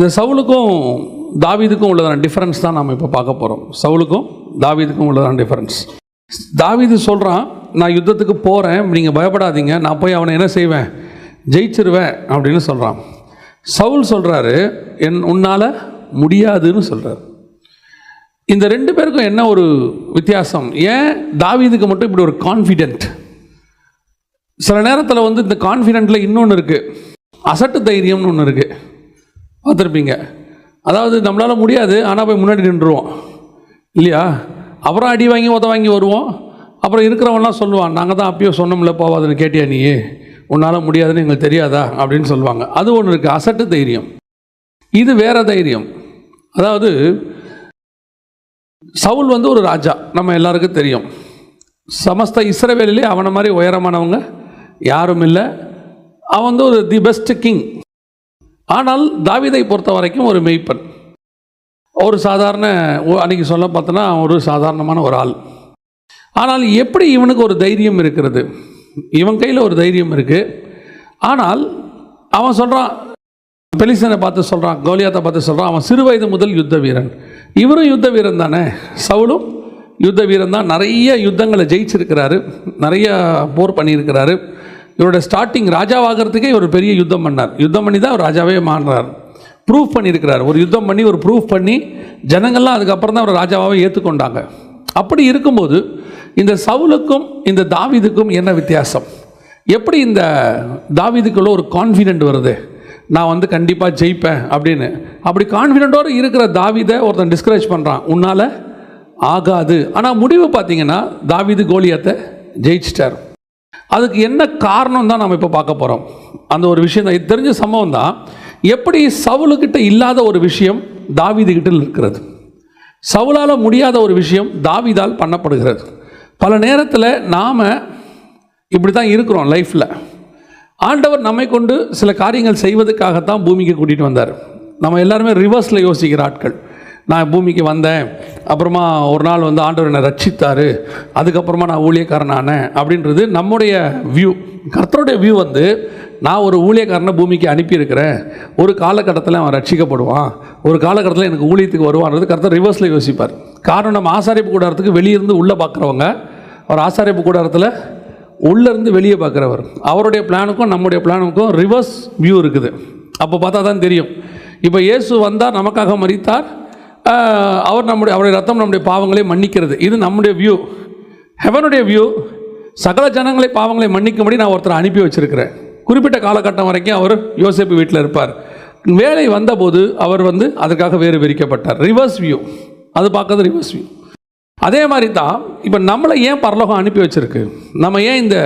இந்த சவுலுக்கும் தாவீதுக்கும் உள்ளதான டிஃபரன்ஸ் தான் நம்ம இப்போ பார்க்க போகிறோம். சவுலுக்கும் தாவீதுக்கும் உள்ளதான டிஃபரன்ஸ். தாவீது சொல்கிறான், நான் யுத்தத்துக்கு போகிறேன், நீங்கள் பயப்படாதீங்க, நான் போய் அவனை என்ன செய்வேன், ஜெயிச்சிருவேன் அப்படின்னு சொல்கிறான். சவுல் சொல்கிறாரு, உன்னால் முடியாதுன்னு சொல்கிறார். இந்த ரெண்டு பேருக்கும் என்ன ஒரு வித்தியாசம்? ஏன் தாவீதுக்கு மட்டும் இப்படி ஒரு கான்ஃபிடென்ட்? சில நேரத்தில் வந்து இந்த கான்ஃபிடென்ட்டில் இன்னொன்று இருக்குது, அசட்டு தைரியம்னு ஒன்று இருக்குது, பார்த்துருப்பீங்க. அதாவது நம்மளால் முடியாது, ஆனால் போய் முன்னாடி நின்றுவோம் இல்லையா? அப்புறம் அடி வாங்கி உத வாங்கி வருவோம். அப்புறம் இருக்கிறவன்லாம் சொல்லுவான், நாங்கள் தான் அப்பயோ சொன்னோம்ல போவாதுன்னு, கேட்டியா நீ, உன்னால் முடியாதுன்னு எங்களுக்கு தெரியாதா அப்படின்னு சொல்லுவாங்க. அது ஒன்று இருக்குது, அசட்டு தைரியம். இது வேறு தைரியம். அதாவது சவுல் வந்து ஒரு ராஜா, நம்ம எல்லாருக்கும் தெரியும். சமஸ்த இஸ்ரவேலிலே அவனை மாதிரி உயரமானவங்க யாரும் இல்லை. அவன் வந்து ஒரு தி பெஸ்ட் கிங். ஆனால் தாவீதை பொறுத்த வரைக்கும் ஒரு மெய்ப்பன், ஒரு சாதாரண, அன்றைக்கி சொல்ல பார்த்தோன்னா ஒரு சாதாரணமான ஒரு ஆள். ஆனால் எப்படி இவனுக்கு ஒரு தைரியம் இருக்கிறது? இவன் கையில் ஒரு தைரியம் இருக்குது. ஆனால் அவன் சொல்கிறான், பெலிஸ்தனை பார்த்து சொல்கிறான், கோலியாத்தை பார்த்து சொல்கிறான், அவன் சிறு வயது முதல் யுத்த வீரன். இவரும் யுத்த வீரன் தானே, சவுலும் யுத்த வீரன் தான். நிறைய யுத்தங்களை ஜெயிச்சிருக்கிறாரு, நிறைய போர் பண்ணியிருக்கிறாரு. இவரோட ஸ்டார்டிங் ராஜாவாகிறதுக்கே ஒரு பெரிய யுத்தம் பண்ணார். யுத்தம் பண்ணி தான் அவர் ராஜாவே மாறினார். ப்ரூஃப் பண்ணியிருக்கிறார். ஒரு யுத்தம் பண்ணி ஒரு ப்ரூஃப் பண்ணி ஜனங்கள்லாம் அதுக்கப்புறம் தான் அவர் ராஜாவாகவே ஏற்றுக்கொண்டாங்க. அப்படி இருக்கும்போது இந்த சவுலுக்கும் இந்த தாவீதுக்கும் என்ன வித்தியாசம்? எப்படி இந்த தாவீதுக்குள்ள ஒரு கான்ஃபிடென்ட் வருது, நான் வந்து கண்டிப்பாக ஜெயிப்பேன் அப்படின்னு? அப்படி கான்ஃபிடென்ட்டோடு இருக்கிற தாவீதை ஒருத்தன் டிஸ்கரேஜ் பண்ணுறான், உன்னால் ஆகாது. ஆனால் முடிவு பார்த்தீங்கன்னா தாவீது கோலியாத்தை ஜெயிச்சிட்டார். அதுக்கு என்ன காரணம் தான் நம்ம இப்போ பார்க்க போகிறோம். அந்த ஒரு விஷயம் தான், இது தெரிஞ்ச சம்பவம் தான். எப்படி சவுலுக்கிட்ட இல்லாத ஒரு விஷயம் தாவீதுகிட்ட இருக்கிறது, சவுலால் முடியாத ஒரு விஷயம் தாவீதால் பண்ணப்படுகிறது. பல நேரத்தில் நாம் இப்படி தான் இருக்கிறோம் லைஃப்பில். ஆண்டவர் நம்மை கொண்டு சில காரியங்கள் செய்வதற்காகத்தான் பூமிக்கு கூட்டிகிட்டு வந்தார். நம்ம எல்லாருமே ரிவர்ஸில் யோசிக்கிற ஆட்கள். நான் பூமிக்கு வந்தேன், அப்புறமா ஒரு நாள் வந்து ஆண்டவர் என்னை ரட்சித்தார், அதுக்கப்புறமா நான் ஊழியக்காரனானேன் அப்படின்றது நம்முடைய வியூ. கர்த்தருடைய வியூ வந்து, நான் ஒரு ஊழியக்காரனை பூமிக்கு அனுப்பியிருக்கிறேன், ஒரு காலகட்டத்தில் அவன் ரட்சிக்கப்படுவான், ஒரு காலகட்டத்தில் எனக்கு ஊழியத்துக்கு வருவான்றது கர்த்தர் ரிவர்ஸில் யோசிப்பார். காரணம், நம்ம ஆசாரிப்பு கூடாரத்துக்கு வெளியிருந்து உள்ளே பார்க்குறவங்க, அவர் ஆசாரிப்பு கூடாரத்தில் உள்ளேருந்து வெளியே பார்க்குறவர். அவருடைய பிளானுக்கும் நம்முடைய பிளானுக்கும் ரிவர்ஸ் வியூ இருக்குது. அப்போ பார்த்தா தான் தெரியும். இப்போ இயேசு வந்தார், நமக்காக மரித்தார், அவருடைய ரத்தம் நம்முடைய பாவங்களை மன்னிக்கிறது. இது நம்முடைய வியூ. ஹெவனுடைய வியூ, சகல ஜனங்களை பாவங்களை மன்னிக்கும்படி நான் ஒருத்தரை அனுப்பி வச்சிருக்கிறேன். குறிப்பிட்ட காலகட்டம் வரைக்கும் அவர் யோசேப்பு வீட்டில் இருப்பார். வேலை வந்தபோது அவர் வந்து அதற்காக வேறு விரிக்கப்பட்டார். ரிவர்ஸ் வியூ, அது பார்க்கறது ரிவர்ஸ் வியூ. அதே மாதிரி தான் இப்போ நம்மளை ஏன் பரலோகம் அனுப்பி வச்சிருக்கு, நம்ம ஏன் இந்த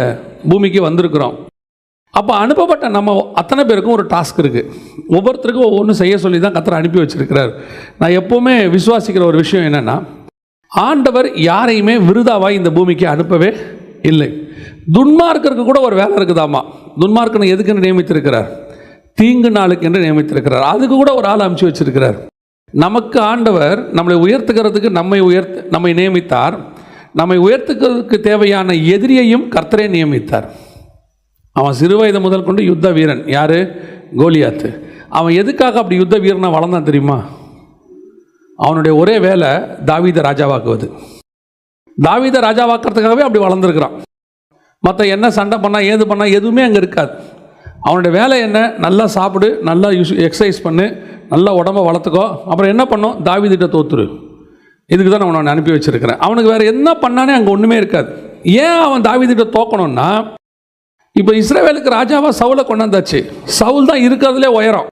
பூமிக்கு வந்திருக்கிறோம்? அப்போ அனுப்பப்பட்ட நம்ம அத்தனை பேருக்கும் ஒரு டாஸ்க் இருக்குது. ஒவ்வொருத்தருக்கும் ஒவ்வொன்று செய்ய சொல்லி தான் கர்த்தர் அனுப்பி வச்சிருக்கிறார். நான் எப்போவுமே விசுவாசிக்கிற ஒரு விஷயம் என்னென்னா, ஆண்டவர் யாரையுமே விருதாவாய் இந்த பூமிக்கு அனுப்பவே இல்லை. துன்மார்க்கருக்கு கூட ஒரு வேலை இருக்குதாமா. துன்மார்க்கனை எதுக்குன்னு நியமித்திருக்கிறார்? தீங்கு நாளுக்கு என்று நியமித்திருக்கிறார். அதுக்கு கூட ஒரு ஆள் அனுப்பிச்சு வச்சிருக்கிறார். நமக்கு ஆண்டவர் நம்மளை உயர்த்துக்கிறதுக்கு நம்மை நியமித்தார். நம்மை உயர்த்துக்கிறதுக்கு தேவையான எதிரியையும் கர்த்தரே நியமித்தார். அவன் சிறு வயது முதல் கொண்டு யுத்த வீரன். யார்? கோலியாத்து. அவன் எதுக்காக அப்படி யுத்த வீரனாக வளர்ந்தான் தெரியுமா? அவனுடைய ஒரே வேலை தாவீதை ராஜாவாக்குவது. தாவீதை ராஜாவாக்கிறதுக்காகவே அப்படி வளர்ந்துருக்கிறான். மற்ற என்ன சண்டை பண்ணால் ஏது பண்ணால் எதுவுமே அங்கே இருக்காது. அவனுடைய வேலை என்ன? நல்லா சாப்பிடு, நல்லா எக்ஸசைஸ் பண்ணு, நல்லா உடம்பை வளர்த்துக்கோ, அப்புறம் என்ன பண்ணோம், தாவீதிட்ட தோத்துரு. இதுக்கு தான் அவனை அனுப்பி வச்சிருக்கிறேன். அவனுக்கு வேறு என்ன பண்ணானே அங்கே ஒன்றுமே இருக்காது. ஏன் அவன் தாவீதிட்ட தோக்கணும்னா, இப்போ இஸ்ரவேலுக்கு ராஜாவாக சவுலை கொண்டாந்தாச்சு. சவுல் தான் இருக்கிறதுலே உயரம்.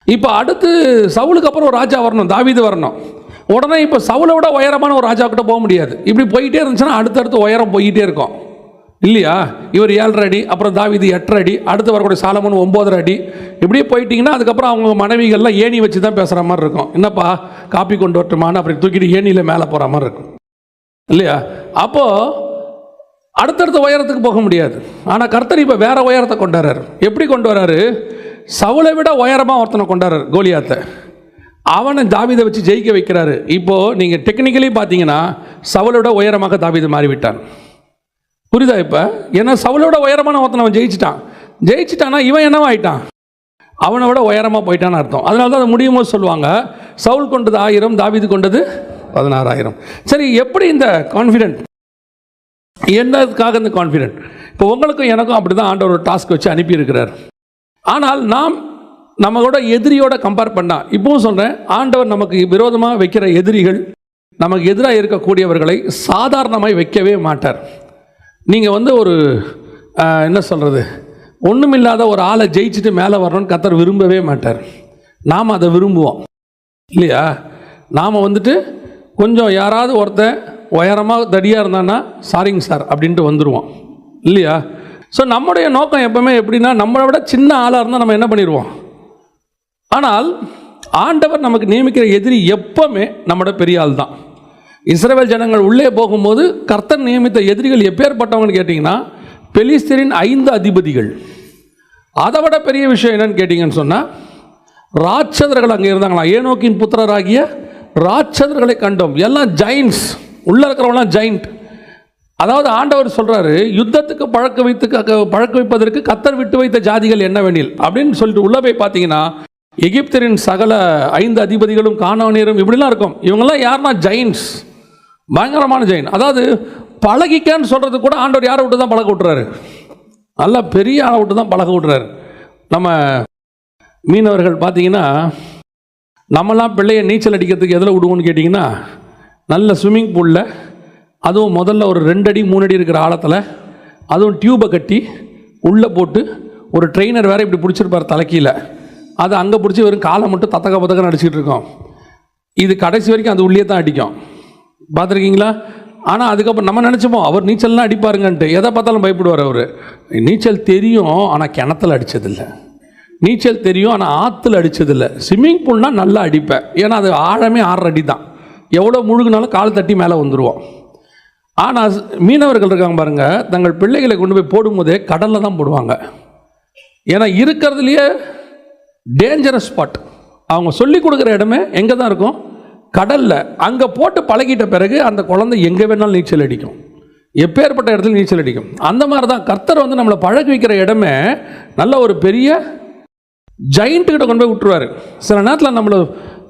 இப்போ அடுத்து சவுலுக்கு அப்புறம் ஒரு ராஜா வரணும், தாவீது வரணும். உடனே இப்போ சவுலை விட உயரமான ஒரு ராஜாக்கிட்ட போக முடியாது. இப்படி போயிட்டே இருந்துச்சுன்னா அடுத்தடுத்து உயரம் போயிட்டே இருக்கும் இல்லையா? இவர் 7.5 அடி, அப்புறம் தாவீது 8 அடி, அடுத்து வரக்கூடிய சாலமோன் 9.5 அடி. இப்படியே போயிட்டீங்கன்னா அதுக்கப்புறம் அவங்க மனைவிகள்லாம் ஏணி வச்சு தான் பேசுகிற மாதிரி இருக்கும். என்னப்பா காப்பி கொண்டு வரட்டுமான்னு அப்படி தூக்கிட்டு ஏணியில் மேலே போகிற மாதிரி இருக்கும் இல்லையா? அப்போது அடுத்தடுத்த உயரத்துக்கு போக முடியாது. ஆனால் கர்த்தர் இப்போ வேறு உயரத்தை கொண்டாடுறார். எப்படி கொண்டு வராரு? சவுலை விட உயரமாக ஒருத்தனை கொண்டாடுறார், கோலியாத்தை. அவனை தாவீதை வச்சு ஜெயிக்க வைக்கிறாரு. இப்போது நீங்கள் டெக்னிக்கலி பார்த்தீங்கன்னா சவுலை விட உயரமாக தாவீது மாறிவிட்டான். புரியுதா இப்போ? ஏன்னா சவுலோட உயரமான ஒருத்தன் அவன் ஜெயிச்சிட்டானா இவன் என்னவாயிட்டான்? அவனை விட உயரமாக போயிட்டான்னு அர்த்தம். அதனால தான் அது முடியும் போது சொல்லுவாங்க, சவுல் கொண்டது 1000, தாவீது கொண்டது 16,000. சரி, எப்படி இந்த கான்ஃபிடென்ட், என்னதுக்காக இந்த கான்ஃபிடென்ட்? இப்போ உங்களுக்கும் எனக்கும் அப்படி தான் ஆண்டவர் ஒரு டாஸ்க் வச்சு அனுப்பியிருக்கிறார். ஆனால் நாம் நம்மளோட எதிரியோட கம்பேர் பண்ணால், இப்போவும் சொல்கிறேன், ஆண்டவர் நமக்கு விரோதமாக வைக்கிற எதிரிகள், நமக்கு எதிராக இருக்கக்கூடியவர்களை சாதாரணமாக வைக்கவே மாட்டார். நீங்கள் ஒரு என்ன சொல்கிறது, ஒன்றுமில்லாத ஒரு ஆளை ஜெயிச்சுட்டு மேலே வரணும்னு கர்த்தர் விரும்பவே மாட்டார். நாம் அதை விரும்புவோம் இல்லையா? நாம் கொஞ்சம் யாராவது ஒருத்தன் உயரமாக தடியாக இருந்தான்னா சாரிங்க சார் அப்படின்ட்டு வந்துடுவோம் இல்லையா? ஸோ நம்முடைய நோக்கம் எப்பவுமே எப்படின்னா, நம்மளை விட சின்ன ஆளாக இருந்தால் நம்ம என்ன பண்ணிடுவோம். ஆனால் ஆண்டவர் நமக்கு நியமிக்கிற எதிரி எப்பவுமே நம்மளோட பெரிய ஆள் தான். இஸ்ரவேல் ஜனங்கள் உள்ளே போகும்போது கர்த்தர் நியமித்த எதிரிகள் எப்பேற்பட்டவங்கன்னு கேட்டிங்கன்னா, பெலிஸ்தரின் 5 அதிபதிகள். அதை விட பெரிய விஷயம் என்னன்னு கேட்டிங்கன்னு சொன்னால், ராட்சதர்கள் அங்கே இருந்தாங்களா, ஏனோக்கின் புத்திரராகிய ராட்சதர்களை கண்டோம். எல்லாம் ஜெயின்ட்ஸ், உள்ளே இருக்கிறவங்களாம் ஜெயிண்ட். அதாவது ஆண்டவர் சொல்கிறாரு, யுத்தத்துக்கு பழக்க வைப்பதற்கு கர்த்தர் விட்டு வைத்த ஜாதிகள் என்னவெனில் அப்படின்னு சொல்லிட்டு உள்ளே போய் பார்த்தீங்கன்னா, எகிப்தரின் சகல 5 அதிபதிகளும் கானானியரும் இப்படிலாம் இருக்கும். இவங்கெல்லாம் யாருன்னா ஜெயின்ட்ஸ், பயங்கரமான ஜெயின். அதாவது பழகிக்கன்னு சொல்கிறது கூட ஆண்டவர் யாரை விட்டு தான் பழக விட்டுறாரு, நல்லா பெரிய ஆளை விட்டு தான் பழக விட்டுறாரு. நம்ம மீனவர்கள் பார்த்தீங்கன்னா, நம்மலாம் பிள்ளைய நீச்சல் அடிக்கிறதுக்கு எதில் விடுவோன்னு கேட்டிங்கன்னா, நல்ல ஸ்விம்மிங் பூலில், அதுவும் முதல்ல ஒரு 2 அடி 3 அடி இருக்கிற ஆழத்தில், அதுவும் டியூபை கட்டி உள்ளே போட்டு, ஒரு ட்ரெயினர் வேறு இப்படி பிடிச்சிருப்பார் தலைக்கீழே, அது அங்கே பிடிச்சி வெறும் காலை மட்டும் தத்தக்கன்னு அடிச்சுக்கிட்டு இருக்கோம். இது கடைசி வரைக்கும் அது உள்ளே தான் அடிக்கும், பார்த்துருக்கீங்களா? ஆனால் அதுக்கப்புறம் நம்ம நினச்சோமோ அவர் நீச்சல்லாம் அடிப்பாருங்கன்ட்டு, எதை பார்த்தாலும் பயப்படுவார் அவர். நீச்சல் தெரியும் ஆனால் கிணத்துல அடித்ததில்லை, நீச்சல் தெரியும் ஆனால் ஆற்றுல அடித்ததில்லை. ஸ்விம்மிங் பூல்னால் நல்லா அடிப்பேன், ஏன்னா அது ஆழமே 6 அடி தான், எவ்வளோ முழுகுனாலும் கால் தட்டி மேலே வந்துடுவோம். ஆனால் மீனவர்கள் இருக்காங்க பாருங்கள், தங்கள் பிள்ளைகளை கொண்டு போய் போடும்போதே கடலில் தான் போடுவாங்க. ஏன்னா இருக்கிறதுலையே டேஞ்சரஸ் ஸ்பாட், அவங்க சொல்லி கொடுக்குற இடமே எங்கே தான் இருக்கும், கடலில். அங்கே போட்டு பழகிட்ட பிறகு அந்த குழந்தை எங்கே வேணாலும் நீச்சல் அடிக்கும், எப்பேற்பட்ட இடத்துல நீச்சல் அடிக்கும். அந்த மாதிரி தான் கர்த்தர் நம்மளை பழகி வைக்கிற இடமே நல்ல ஒரு பெரிய ஜெயிண்ட்டுக்கிட்ட கொண்டு போய் விட்டுருவார். சில நேரத்தில் நம்மளை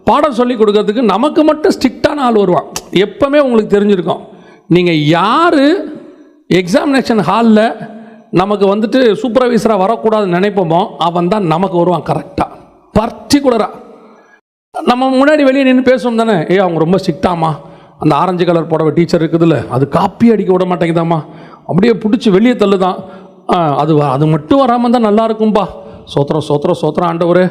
பாடம் சொல்லி கொடுக்கறதுக்கு நமக்கு மட்டும் ஸ்ட்ரிக்டான ஆள் வருவான். எப்போவுமே உங்களுக்கு தெரிஞ்சிருக்கும், நீங்கள் யார் எக்ஸாமினேஷன் ஹாலில் நமக்கு சூப்பர்வைசராக வரக்கூடாதுன்னு நினைப்போமோ அவன் தான் நமக்கு வருவான் கரெக்டாக, பர்டிகுலராக. நம்ம முன்னாடி வெளியே நின்று பேசுவோம் தானே, அவங்க ரொம்ப ஸ்ட்ரிக்டாமா, அந்த ஆரஞ்சு கலர் புடவை டீச்சர் இருக்குதுல்ல, அது காப்பி அடிக்க விட மாட்டேங்குதாம்மா, அப்படியே பிடிச்சி வெளியே தள்ளுதான், அது மட்டும் வராமல் தான் நல்லா இருக்கும்பா, சோத்திரம் சோத்திரம் சோத்திரம் ஆண்டவரே,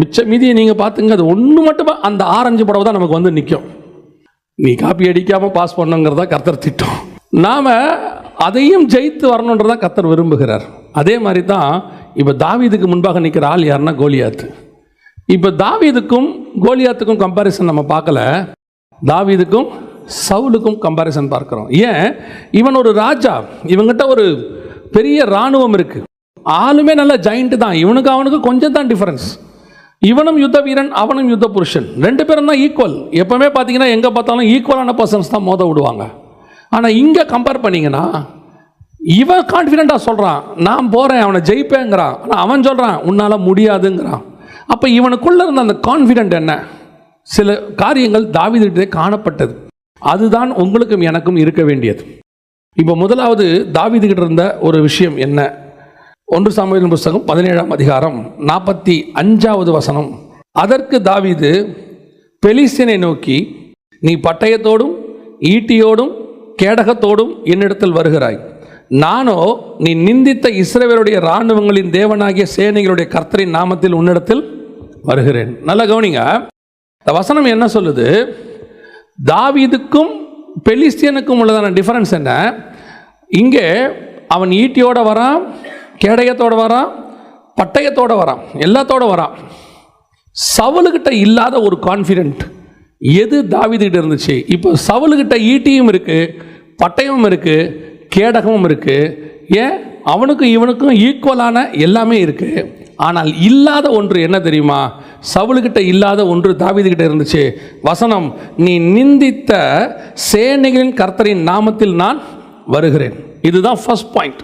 மிச்ச மீதியை நீங்கள் பார்த்துங்க, அது ஒன்று மட்டுமா அந்த ஆரஞ்சு புடவை தான் நமக்கு நிற்கும். நீ காப்பி அடிக்காமல் பாஸ் பண்ணுங்கிறதா கர்த்தர் திட்டம். நாம் அதையும் ஜெயித்து வரணுன்றதான் கர்த்தர் விரும்புகிறார். அதே மாதிரி தான் இப்போ தாவீதுக்கு முன்பாக நிற்கிற ஆள் யாருன்னா கோலியாத்து. இப்போ தாவீதுக்கும் கோலியாத்துக்கும் கம்பாரிசன் நம்ம பார்க்கல, தாவீதுக்கும் சவுலுக்கும் கம்பாரிசன் பார்க்குறோம். ஏன், இவன் ஒரு ராஜா, இவங்கிட்ட ஒரு பெரிய இராணுவம் இருக்குது, ஆளுமே நல்ல ஜெயிண்ட் தான், இவனுக்கு அவனுக்கு கொஞ்சம் தான் டிஃபரன்ஸ். இவனும் யுத்த வீரன், அவனும் யுத்த புருஷன், 2 பேரும் தான் ஈக்குவல். எப்பவுமே பார்த்தீங்கன்னா எங்கே பார்த்தாலும் ஈக்குவலான பர்சன்ஸ் தான் மோத விடுவாங்க. ஆனால் இங்கே கம்பேர் பண்ணிங்கன்னா இவன் கான்ஃபிடென்ட்டாக சொல்கிறான், நான் போகிறேன் அவனை ஜெயிப்பேங்கிறான். ஆனால் அவன் சொல்கிறான் உன்னால் முடியாதுங்கிறான். அப்போ இவனுக்குள்ளே இருந்த அந்த கான்ஃபிடென்ட் என்ன, சில காரியங்கள் தாவீதுகிட்டே காணப்பட்டது. அதுதான் உங்களுக்கும் எனக்கும் இருக்க வேண்டியது. இப்போ முதலாவது தாவீதுகிட்ட இருந்த ஒரு விஷயம் என்ன, 1 சாமுவேல் புத்தகம் 17ஆம் அதிகாரம் 45வது வசனம். அதற்கு தாவீது பெலிஸ்தியனை நோக்கி, நீ பட்டயத்தோடும் ஈட்டியோடும் கேடகத்தோடும் என்னிடத்தில் வருகிறாய், நானோ நீ நிந்தித்த இஸ்ரவேலுடைய இராணுவங்களின் தேவனாகிய சேனைகளுடைய கர்த்தரின் நாமத்தில் உன்னிடத்தில் வருகிறேன். நல்லா கவனிங்க, இந்த வசனம் என்ன சொல்லுது, தாவீதுக்கும் பெலிஸ்தியனுக்கும் உள்ளதான டிஃபரன்ஸ் என்ன. இங்கே அவன் ஈட்டியோட வரான், கேடயத்தோடு வரான், பட்டயத்தோடு வரான், எல்லாத்தோட வரான். சவுலுக்கிட்ட இல்லாத ஒரு கான்ஃபிடென்ட் எது தாவீதுகிட்ட இருந்துச்சு. இப்போ சவுலுக்கிட்ட ஈட்டியும் இருக்குது, பட்டயமும் இருக்குது, கேடகமும் இருக்குது. ஏன், அவனுக்கும் இவனுக்கும் ஈக்குவலான எல்லாமே இருக்குது. ஆனால் இல்லாத ஒன்று என்ன தெரியுமா, சவுலுக்கிட்ட இல்லாத ஒன்று தாவீதுகிட்ட இருந்துச்சு. வசனம், நீ நிந்தித்த சேனைகளின் கர்த்தரின் நாமத்தில் நான் வருகிறேன். இதுதான் ஃபர்ஸ்ட் பாயிண்ட்.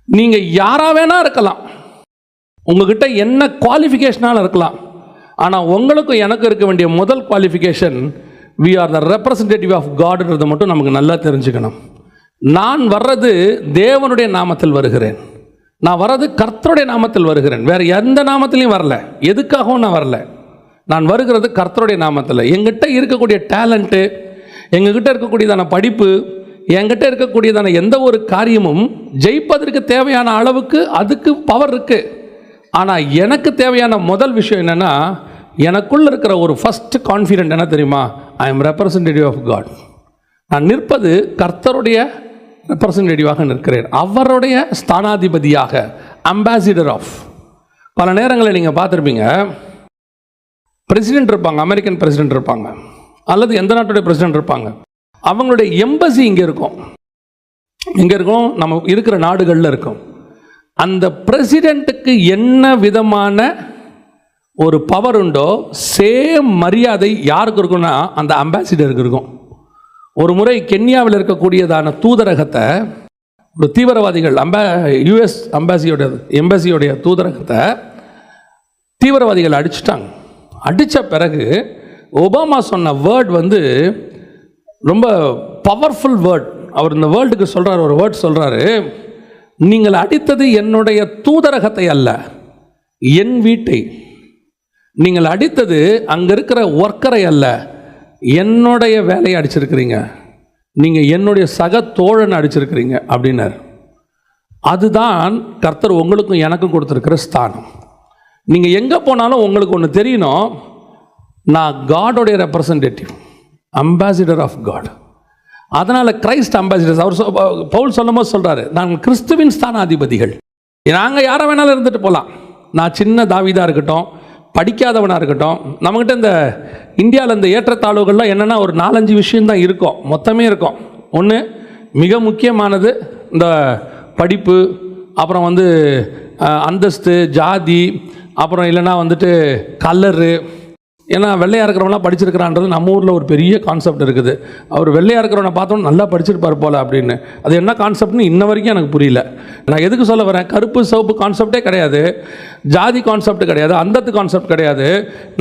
நீங்கள் யாரா வேணா இருக்கலாம், உங்ககிட்ட என்ன குவாலிஃபிகேஷனால இருக்கலாம், ஆனால் உங்களுக்கும் எனக்கும் இருக்க வேண்டிய முதல் qualification, we are the representative of Godன்றதை மட்டும் நமக்கு நல்லா தெரிஞ்சுக்கணும். நான் வர்றது தேவனுடைய நாமத்தில் வருகிறேன், நான் வர்றது கர்த்தருடைய நாமத்தில் வருகிறேன், வேறு எந்த நாமத்திலையும் வரல, எதுக்காகவும் நான் வரல. நான் வருகிறது கர்த்தருடைய நாமத்தில். எங்கிட்ட இருக்கக்கூடிய டேலண்ட்டு, எங்ககிட்ட இருக்கக்கூடியதான படிப்பு, என்கிட்ட இருக்கக்கூடியதான எந்த ஒரு காரியமும் ஜெயிப்பதற்கு தேவையான அளவுக்கு அதுக்கு பவர் இருக்குது. ஆனால் எனக்கு தேவையான முதல் விஷயம் என்னென்னா, எனக்குள்ள இருக்கிற ஒரு ஃபஸ்ட் கான்ஃபிடென்ட் என்ன தெரியுமா? I am representative of God. நான் நிற்பது கர்த்தருடைய ரெப்ரசன்டேட்டிவாக நிற்கிறேன், அவருடைய ஸ்தானாதிபதியாக, அம்பாசிடர் ஆஃப். பல நேரங்களில் நீங்கள் பார்த்துருப்பீங்க, பிரசிடென்ட் இருப்பாங்க, அமெரிக்கன் பிரசிடென்ட் இருப்பாங்க, அல்லது எந்த நாட்டுடைய பிரசிடென்ட் இருப்பாங்க, அவங்களுடைய எம்பசி இங்கே இருக்கும். இங்கே இருக்கும், நம்ம இருக்கிற நாடுகளில் இருக்கும். அந்த பிரசிடெண்ட்டுக்கு என்ன விதமான ஒரு பவர் உண்டோ சேம் மரியாதை யாருக்கு இருக்குன்னா அந்த அம்பாசிடருக்கு இருக்கும். ஒரு முறை கென்யாவில் இருக்கக்கூடியதான தூதரகத்தை ஒரு தீவிரவாதிகள் யுஎஸ் எம்பசியோடைய தூதரகத்தை தீவிரவாதிகள் அடிச்சிட்டாங்க. அடித்த பிறகு ஒபாமா சொன்ன வேர்ட் ரொம்ப பவர்ஃபுல் வேர்ட். அவர் இந்த வேர்ல்டுக்கு சொல்கிறார், ஒரு வேர்ட் சொல்கிறாரு, நீங்கள் அடித்தது என்னுடைய தூதரகத்தை அல்ல, என் வீட்டை. நீங்கள் அடித்தது அங்கே இருக்கிற ஒர்க்கரை அல்ல, என்னுடைய வேலையை அடிச்சிருக்கிறீங்க, நீங்கள் என்னுடைய சக தோழனை அடிச்சிருக்கிறீங்க அப்படின்னார். அதுதான் கர்த்தர் உங்களுக்கும் எனக்கும் கொடுத்துருக்கிற ஸ்தானம். நீங்கள் எங்கே போனாலும் உங்களுக்கு ஒன்று தெரியணும், நான் காடோடைய ரெப்ரசன்டேட்டிவ், அம்பாசிடர் ஆஃப் காட். அதனால் கிரைஸ்ட் அம்பாசிடர்ஸ். அவர் பவுல் சொல்லும் போது சொல்கிறாரு, நாங்கள் கிறிஸ்துவின் ஸ்தானாதிபதிகள். நாங்கள் யாரை வேணாலும் இருந்துட்டு போகலாம். நான் சின்ன தாவீதாக இருக்கட்டும், படிக்காதவனாக இருக்கட்டும், நம்மக்கிட்ட இந்த இந்தியாவில் இந்த ஏற்றத்தாழ்வுகள்லாம் என்னென்னா ஒரு 4-5 விஷயந்தான் இருக்கும், மொத்தமே இருக்கும். ஒன்று மிக முக்கியமானது இந்த படிப்பு, அப்புறம் அந்தஸ்து, ஜாதி, அப்புறம் இல்லைன்னா கலரு. ஏன்னா வெள்ளையாக இருக்கிறவங்களாம் படிச்சிருக்கிறான்றது நம்ம ஊரில் ஒரு பெரிய கான்செப்ட் இருக்குது. அவர் வெள்ளையாக இருக்கிறவனை பார்த்தோன்னு நல்லா படிச்சிருப்பார் போல் அப்படின்னு. அது என்ன கான்செப்ட்னு இன்ன வரைக்கும் எனக்கு புரியல. நான் எதுக்கு சொல்ல வரேன், கருப்பு சிவப்பு கான்செப்டே கிடையாது, ஜாதி கான்செப்ட் கிடையாது, அந்தத்து கான்செப்ட் கிடையாது,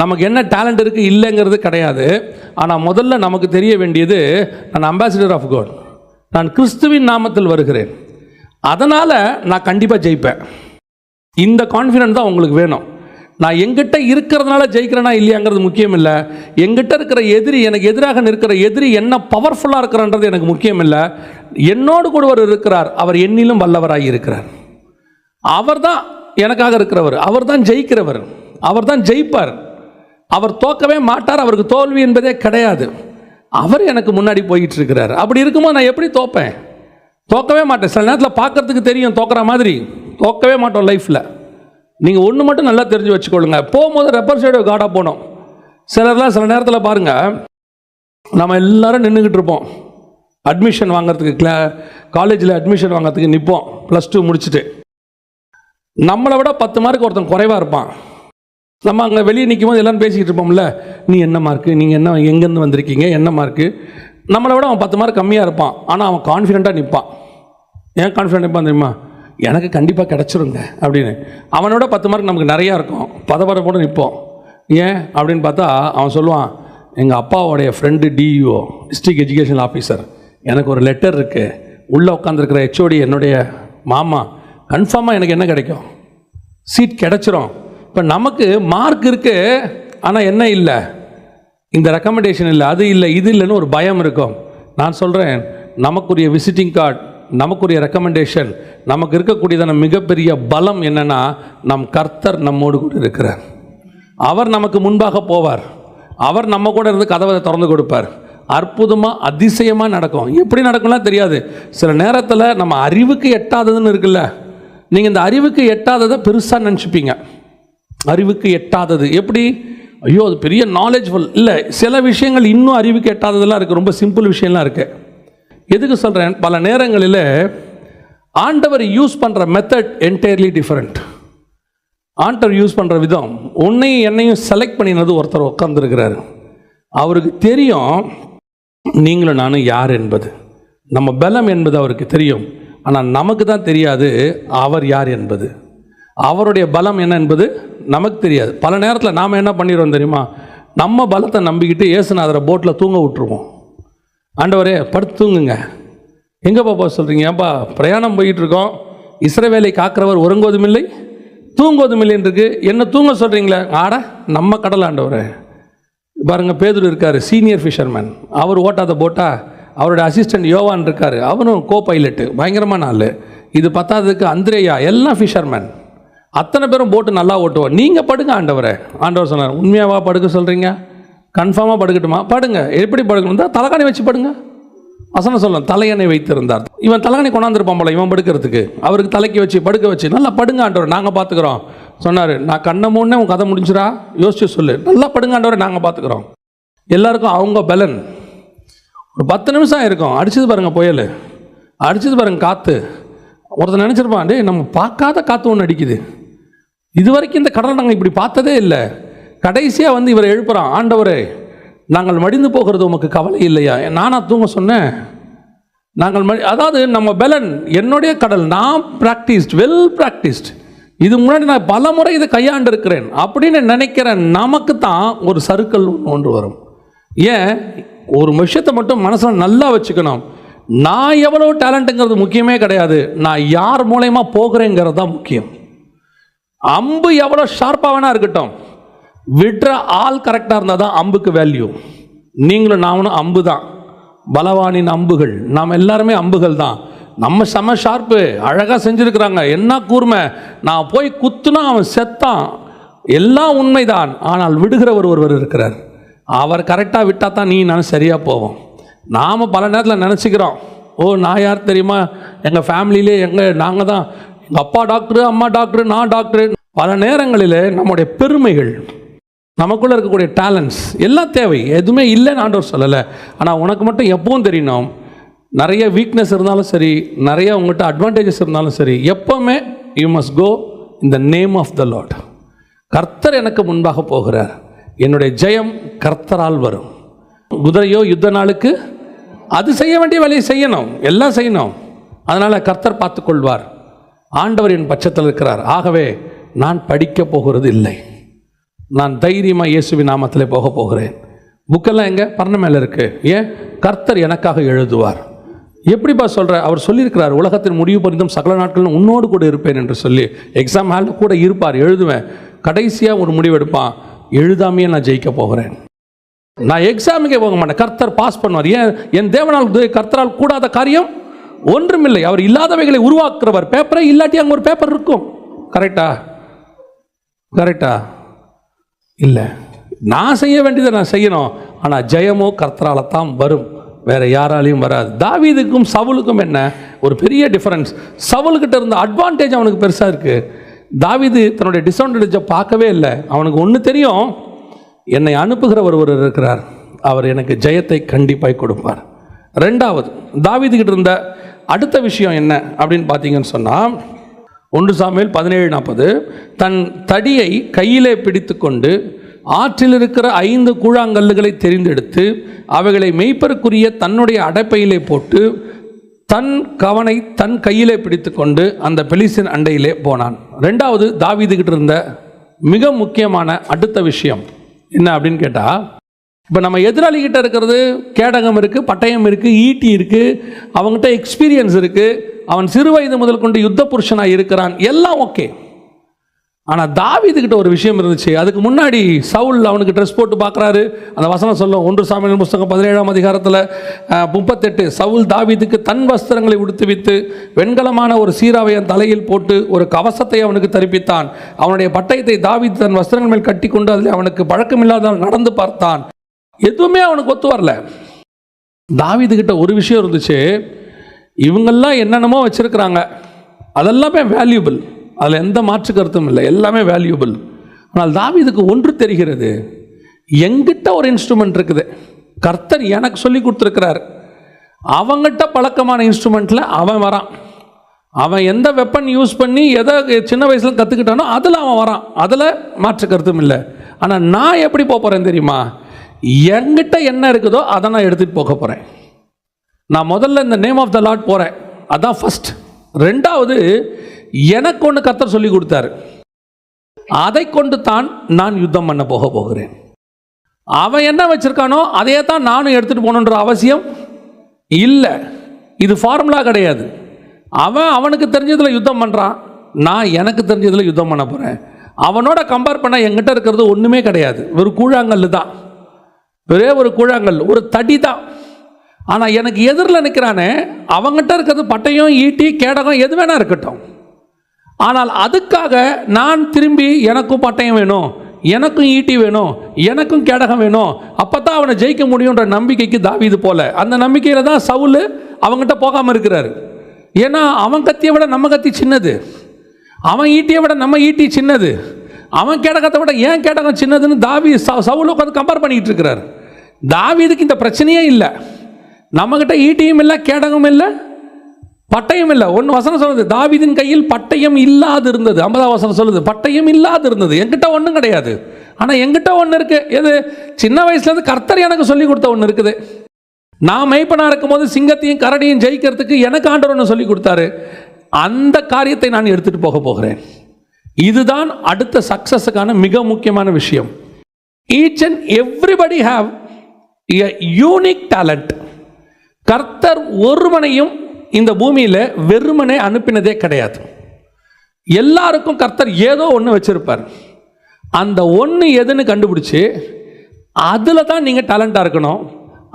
நமக்கு என்ன டேலண்ட் இருக்குது இல்லைங்கிறது கிடையாது. ஆனால் முதல்ல நமக்கு தெரிய வேண்டியது, நான் அம்பாசிடர் ஆஃப் காட், நான் கிறிஸ்துவின் நாமத்தில் வருகிறேன், அதனால் நான் கண்டிப்பாக ஜெயிப்பேன். இந்த கான்ஃபிடென்ட் தான் உங்களுக்கு வேணும். நான் எங்கிட்ட இருக்கிறதுனால ஜெயிக்கிறேனா இல்லையாங்கிறது முக்கியம் இல்லை. எங்கிட்ட இருக்கிற எதிரி, எனக்கு எதிராக நிற்கிற எதிரி என்ன பவர்ஃபுல்லாக இருக்கிறன்றது எனக்கு முக்கியம் இல்லை. என்னோடு கூட ஒரு இருக்கிறார், அவர் என்னிலும் வல்லவராக இருக்கிறார். அவர் தான் எனக்காக இருக்கிறவர், அவர் தான் ஜெயிக்கிறவர், அவர் தான் ஜெயிப்பார். அவர் தோக்கவே மாட்டார், அவருக்கு தோல்வி என்பதே கிடையாது. அவர் எனக்கு முன்னாடி போயிட்டு இருக்கிறார். அப்படி இருக்கும்போது நான் எப்படி தோப்பேன்? தோக்கவே மாட்டேன். சில நேரத்தில் பார்க்கறதுக்கு தெரியும் தோக்கிற மாதிரி, தோக்கவே மாட்டோம் லைஃப்பில். நீங்கள் ஒன்று மட்டும் நல்லா தெரிஞ்சு வச்சுக்கொள்ளுங்க, போகும்போது ரெப்ரசன்டேட்டிவ் காடாக போகணும். சிலர்லாம் சில நேரத்தில் பாருங்கள், நம்ம எல்லோரும் நின்றுக்கிட்டு இருப்போம், அட்மிஷன் வாங்கிறதுக்கு, காலேஜில் அட்மிஷன் வாங்கிறதுக்கு நிற்போம், +2 முடிச்சுட்டு. நம்மளை விட 10 மார்க் ஒருத்தன் குறைவாக இருப்பான். நம்ம அங்கே வெளியே நிற்கும் போது எல்லோரும் பேசிக்கிட்டு இருப்போம்ல, நீ என்ன மார்க்கு, நீங்கள் என்ன, எங்கேருந்து வந்திருக்கீங்க, என்ன மார்க்கு. நம்மளை விட அவன் 10 மார்க் கம்மியாக இருப்பான், ஆனால் அவன் கான்ஃபிடெண்ட்டாக நிற்பான். ஏன் கான்ஃபிடென்ட் நிற்பான் தெரியுமா? எனக்கு கண்டிப்பாக கிடச்சிருங்க அப்படின்னு. அவனோட 10 மார்க் நமக்கு நிறையா இருக்கும், பதப்பட நிற்போம். ஏன் அப்படின்னு பார்த்தா அவன் சொல்லுவான், எங்கள் அப்பாவோடைய friend DEO, district education officer, எனக்கு ஒரு லெட்டர் இருக்குது, உள்ளே உட்காந்துருக்கிற ஹெச்ஓடி என்னுடைய மாமா, கன்ஃபார்மாக எனக்கு என்ன கிடைக்கும், சீட் கிடச்சிரும். இப்போ நமக்கு மார்க் இருக்குது, ஆனால் என்ன இல்லை, இந்த ரெக்கமெண்டேஷன் இல்லை, அது இல்லை, இது இல்லைன்னு ஒரு பயம் இருக்கும். நான் சொல்கிறேன், நமக்குரிய விசிட்டிங் கார்டு, நமக்குரிய ரெக்கமெண்டேஷன், நமக்கு இருக்கக்கூடியதான மிகப்பெரிய பலம் என்னென்னா, நம் கர்த்தர் நம்மோடு கூட இருக்கிறார். அவர் நமக்கு முன்பாக போவார், அவர் நம்ம கூட இருந்து கதவை திறந்து கொடுப்பார். அற்புதமாக அதிசயமாக நடக்கும். எப்படி நடக்கும்லாம் தெரியாது. சில நேரத்தில் நம்ம அறிவுக்கு எட்டாததுன்னு இருக்குல்ல, நீங்கள் இந்த அறிவுக்கு எட்டாததை பெருசாக நினச்சிப்பீங்க. அறிவுக்கு எட்டாதது எப்படி, ஐயோ அது பெரிய நாலேஜ்ஃபுல் இல்லை. சில விஷயங்கள் இன்னும் அறிவுக்கு எட்டாததெல்லாம் இருக்குது, ரொம்ப சிம்பிள் விஷயம்லாம் இருக்குது. எதுக்கு சொல்கிறேன், பல நேரங்களில் ஆண்டவர் யூஸ் பண்ணுற மெத்தட் என்டையர்லி டிஃப்ரெண்ட். ஆண்டவர் யூஸ் பண்ணுற விதம், உன்னையும் என்னையும் செலக்ட் பண்ணினது ஒருத்தர் உட்கார்ந்துருக்கிறாரு. அவருக்கு தெரியும் நீங்களும் நானும் யார் என்பது, நம்ம பலம் என்பது அவருக்கு தெரியும். ஆனால் நமக்கு தான் தெரியாது அவர் யார் என்பது. அவருடைய பலம் என்ன என்பது நமக்கு தெரியாது. பல நேரத்தில் நாம் என்ன பண்ணிடுவோம் தெரியுமா? நம்ம பலத்தை நம்பிக்கிட்டு இயேசுநாதரை போட்டில் தூங்க விட்டுருவோம். ஆண்டவரே படுத்து தூங்குங்க. எங்கேப்பா போக சொல்கிறீங்க? ஏன்பா பிரயாணம் போயிட்டு இருக்கோம், இஸ்ரவேலை காக்கிறவர் உறங்குவதும் இல்லை தூங்குவதும் இல்லைன்னு இருக்கு, என்ன தூங்க சொல்கிறீங்களே? ஆட நம்ம கடல் ஆண்டவரே. பாருங்கள், பேதுரு இருக்கார், சீனியர் ஃபிஷர்மேன். அவர் ஓட்டாத போட்டா அவருடைய அசிஸ்டன்ட் யோவான் இருக்கார், அவனும் கோ பைலட்டு, பயங்கரமான ஆள். இது பத்தாததுக்கு அந்திரேயா, எல்லாம் ஃபிஷர்மேன். அத்தனை பேரும் போட்டு நல்லா ஓட்டுவோம். நீங்கள் படுங்க ஆண்டவரே. ஆண்டவர் சொன்னார், உண்மையாவா படுக்க சொல்கிறீங்க? கன்ஃபார்மாக படுக்கட்டுமா? படுங்க. எப்படி படுக்கணும்? தான் தலைகாணி வச்சு படுங்க. வசனம் சொல்லலாம், தலையணை வைத்திருந்தார். இவன் தலைகாணி கொண்டாந்துருப்பான் போல இவன் படுக்கிறதுக்கு. அவருக்கு தலைக்கு வச்சு படுக்க வச்சு, நல்லா படுங்க ஆண்டவர், நாங்கள் பார்த்துக்குறோம் சொன்னார். நான் கண்ணை மூணே உன் கதை முடிஞ்சிடா, யோசிச்சு சொல்லு, நல்லா படுங்க ஆண்டவரை, நாங்கள் பார்த்துக்குறோம். எல்லாருக்கும் அவங்க பலன். ஒரு 10 நிமிஷம் இருக்கும், அடிச்சது பாருங்கள் புயல், அடிச்சது பாருங்கள் காற்று. ஒருத்தர் நினச்சிருப்பான், டே நம்ம பார்க்காத காற்று ஒன்று அடிக்குது, இது வரைக்கும் இந்த கடலை நாங்கள் இப்படி பார்த்ததே இல்லை. கடைசியாக வந்து இவர் எழுப்புறான், ஆண்டவரே நாங்கள் மடிந்து போகிறது உமக்கு கவலை இல்லையா? நானா தூங்க சொன்னேன்? நாங்கள் அதாவது நம்ம பலன், என்னுடைய கடல், நான் ப்ராக்டிஸ்ட், வெல் ப்ராக்டிஸ்ட், இது முன்னாடி நான் பல முறை இதை கையாண்டு இருக்கிறேன் அப்படின்னு நினைக்கிற நமக்கு தான் ஒரு சறுக்கல் ஒன்று வரும். ஏன்? ஒரு விஷயத்தை மட்டும் மனசில் நல்லா வச்சுக்கணும், நான் எவ்வளோ டேலண்ட்டுங்கிறது முக்கியமே கிடையாது, நான் யார் மூலயமா போகிறேங்கிறது தான் முக்கியம். அம்பு எவ்வளோ ஷார்ப்பாக வேணா இருக்கட்டும், விடுற ஆள் கரெக்டாக இருந்தால் தான் அம்புக்கு வேல்யூ. நீங்களும் நானும் அம்பு தான், பலவானின் அம்புகள். நாம் எல்லாருமே அம்புகள் தான். நம்ம செம ஷார்ப்பு, அழகாக செஞ்சுருக்கிறாங்க, என்ன கூர்மை, நான் போய் குத்துனா அவன் செத்தான், எல்லாம் உண்மைதான். ஆனால் விடுகிறவர் ஒருவர் இருக்கிறார், அவர் கரெக்டாக விட்டால் தான் நீ நான் சரியாக போவோம். நாம் பல நேரத்தில் நினச்சிக்கிறோம், ஓ நான் யார் தெரியுமா, எங்கள் ஃபேமிலியிலே நாங்கள் தான், எங்கள் அப்பா டாக்டரு, அம்மா டாக்டரு, நான் டாக்டரு. பல நேரங்களில் நம்முடைய பெருமைகள், நமக்குள்ளே இருக்கக்கூடிய டேலண்ட்ஸ் எல்லாம் தேவை, எதுவுமே இல்லைன்னு ஆண்டவர் சொல்லலை. ஆனால் உனக்கு மட்டும் எப்பவும் தெரியணும், நிறைய வீக்னஸ் இருந்தாலும் சரி, நிறைய உங்கள்கிட்ட அட்வான்டேஜஸ் இருந்தாலும் சரி, எப்போவுமே you must go in the name of the Lord. கர்த்தர் எனக்கு முன்பாக போகிறார், என்னுடைய ஜெயம் கர்த்தரால் வரும். குதிரையோ யுத்த நாளுக்கு அது செய்ய வேண்டிய வேலையை செய்யணும், எல்லாம் செய்யணும். அதனால் கர்த்தர் பார்த்துக்கொள்வார். ஆண்டவர் என் பட்சத்தில் இருக்கிறார், ஆகவே நான் படிக்க போகிறது இல்லை, நான் தைரியமாக இயேசுவின் நாமத்தில் போக போகிறேன். புக்கெல்லாம் எங்கே? பரண மேலே இருக்குது. ஏன்? கர்த்தர் எனக்காக எழுதுவார். எப்படிப்பா சொல்கிற? அவர் சொல்லியிருக்கிறார், உலகத்தின் முடிவு பரிந்தும் சகல நாட்களும் உன்னோடு கூட இருப்பேன் என்று சொல்லி. எக்ஸாம் ஹாலில் கூட இருப்பார், எழுதுவேன். கடைசியாக ஒரு முடிவு எடுப்பான், எழுதாமையே நான் ஜெயிக்க போகிறேன், நான் எக்ஸாமுக்கே போக மாட்டேன், கர்த்தர் பாஸ் பண்ணுவார். ஏன்? என் தேவனால் கர்த்தரால் கூடாத காரியம் ஒன்றுமில்லை. அவர் இல்லாதவைகளை உருவாக்குறவர். பேப்பரே இல்லாட்டி அங்கே ஒரு பேப்பர் இருக்கும். கரெக்டா? கரெக்டா? இல்லை, நான் செய்ய வேண்டியதை நான் செய்யணும். ஆனால் ஜெயமோ கர்த்தரால தான் வரும், வேற யாராலையும் வராது. தாவீதுக்கும் சவுலுக்கும் என்ன ஒரு பெரிய டிஃபரன்ஸ்? சவுல்கிட்ட இருந்த அட்வான்டேஜ் அவனுக்கு பெருசாக இருக்குது. தாவீது தன்னுடைய டிஸ்அட்வான்டேஜை பார்க்கவே இல்லை. அவனுக்கு ஒன்று தெரியும், என்னை அனுப்புகிற ஒருவர் இருக்கிறார், அவர் எனக்கு ஜெயத்தை கண்டிப்பாக கொடுப்பார். ரெண்டாவது, தாவீதுகிட்ட இருந்த அடுத்த விஷயம் என்ன அப்படின்னு பார்த்தீங்கன்னு சொன்னால், 1 சாமுவேல் 17:40, தன் தடியை கையிலே பிடித்து கொண்டு ஆற்றில் இருக்கிற 5 கூழாங்கல்லுகளை தெரிந்தெடுத்து அவைகளை மேய்ப்பருக்குரிய தன்னுடைய அடைப்பையிலே போட்டு தன் கவனை தன் கையிலே பிடித்து கொண்டு அந்த பெலிஸ்தியன் அண்டையிலே போனான். ரெண்டாவது, தாவீதுகிட்ட இருந்த மிக முக்கியமான அடுத்த விஷயம் என்ன அப்படின்னு கேட்டால், இப்போ நம்ம எதிராளிகிட்ட இருக்கிறது கேடகம் இருக்குது, பட்டயம் இருக்குது, ஈட்டி இருக்குது, அவங்ககிட்ட எக்ஸ்பீரியன்ஸ் இருக்குது, அவன் சிறு வயது முதல் கொண்டு யுத்த புருஷனாக இருக்கிறான், எல்லாம் ஓகே. ஆனால் தாவீதுகிட்ட ஒரு விஷயம் இருந்துச்சு. அதுக்கு முன்னாடி சவுல் அவனுக்கு ட்ரெஸ் போட்டு பார்க்குறாரு. அந்த வசனம் சொல்லும், 1 சாமுவேல் புஸ்தகம் 17ஆம் அதிகாரத்தில் 38, சவுல் தாவீதுக்கு தன் வஸ்திரங்களை உடுத்துவித்து வெண்கலமான ஒரு சீராவை அவன் தலையில் போட்டு ஒரு கவசத்தை அவனுக்கு தரிப்பித்தான். அவனுடைய பட்டயத்தை தாவீது தன் வஸ்திரங்கள் மேல் கட்டி கொண்டு அதில் அவனுக்கு பழக்கமில்லாதால் நடந்து பார்த்தான். எதுவுமே அவனுக்கு ஒத்து வரல. தாவீதுகிட்ட ஒரு விஷயம் இருந்துச்சு, இவங்கெல்லாம் என்னென்னமோ வச்சுருக்கிறாங்க, அதெல்லாமே வேல்யூபிள், அதில் எந்த மாற்று கருத்தும் இல்லை, எல்லாமே வேல்யூபிள். ஆனால் தாவீதுக்கு ஒன்று தெரிகிறது, எங்கிட்ட ஒரு இன்ஸ்ட்ருமெண்ட் இருக்குது, கர்த்தர் எனக்கு சொல்லி கொடுத்துருக்கிறார். அவங்ககிட்ட பழக்கமான இன்ஸ்ட்ருமெண்ட்டில் அவன் வரான். அவன் எந்த வெப்பன் யூஸ் பண்ணி எதை சின்ன வயசில் கற்றுக்கிட்டானோ அதில் அவன் வரான், அதில் மாற்று கருத்தும் இல்லை. ஆனால் நான் எப்படி போகிறேன் தெரியுமா? என்கிட்ட என்ன இருக்குதோ அதை நான் எடுத்துகிட்டு போக போகிறேன். நான் முதல்ல இந்த நேம் ஆஃப் த லார்ட் போகிறேன், அதான் ஃபஸ்ட். ரெண்டாவது, எனக்கு ஒன்று கர்த்தர் சொல்லி கொடுத்தாரு. அதை கொண்டு தான் நான் யுத்தம் பண்ண போகிறேன். அவன் என்ன வச்சிருக்கானோ அதே தான் நானும் எடுத்துகிட்டு போகணுன்ற அவசியம் இல்லை. இது ஃபார்முலா கிடையாது. அவனுக்கு தெரிஞ்சதில் யுத்தம் பண்ணுறான், நான் எனக்கு தெரிஞ்சதில் யுத்தம் பண்ண போகிறேன். அவனோட கம்பேர் பண்ண என்கிட்ட இருக்கிறது ஒன்றுமே கிடையாது. ஒரு கூழாங்கல் தான், ஒரே ஒரு கூழாங்கல், ஒரு தடி தான். ஆனால் எனக்கு எதிரில் நிற்கிறானே அவங்ககிட்ட இருக்கிறது பட்டயம், ஈட்டி, கேடகம் எது வேணா இருக்கட்டும். ஆனால் அதுக்காக நான் திரும்பி எனக்கும் பட்டயம் வேணும், எனக்கும் ஈட்டி வேணும், எனக்கும் கேடகம் வேணும், அப்போ தான் அவனை ஜெயிக்க முடியுன்ற நம்பிக்கைக்கு தாவீது போல. அந்த நம்பிக்கையில் தான் சவுல் அவங்ககிட்ட போகாமல் இருக்கிறாரு. ஏன்னா அவன் கத்தியை விட நம்ம கத்தி சின்னது, அவன் ஈட்டியை விட நம்ம ஈட்டி சின்னது, அவன் கேடகத்தை விட ஏன் கேடகம் சின்னதுன்னு சவுல் உட்காந்து கம்பேர் பண்ணிக்கிட்டு இருக்கிறார். தாவீதுக்கு இந்த பிரச்சனையே இல்லை. நம்மகிட்ட ஈட்டியும் இல்லை, கேடகம் இல்லை, பட்டயம் இல்லை. ஒன்று வசனம் சொல்லுது, தாவீதின் கையில் பட்டயம் இல்லாது இருந்தது. 50ஆம் வசனம் சொல்லுது, பட்டயம் இல்லாது இருந்தது. என்கிட்ட ஒன்றும் கிடையாது, ஆனால் என்கிட்ட ஒன்று இருக்கு. எது? சின்ன வயசுலேருந்து கர்த்தர் எனக்கு சொல்லி கொடுத்த ஒன்று இருக்குது. நான் மெய்ப்பனாக இருக்கும்போது சிங்கத்தையும் கரடியும் ஜெயிக்கிறதுக்கு எனக்கு ஆண்டவர் ஒன்று சொல்லி கொடுத்தாரு. அந்த காரியத்தை நான் எடுத்துகிட்டு போகிறேன். இதுதான் அடுத்த சக்ஸஸுக்கான மிக முக்கியமான விஷயம். Each and everybody have a unique talent. கர்த்தர் ஒருவனையும் இந்த பூமியில் வெறுமனே அனுப்பினதே கிடையாது. எல்லாருக்கும் கர்த்தர் ஏதோ ஒன்று வச்சிருப்பார். அந்த ஒன்று எதுன்னு கண்டுபிடிச்சி அதில் தான் நீங்கள் டேலண்டாக இருக்கணும்,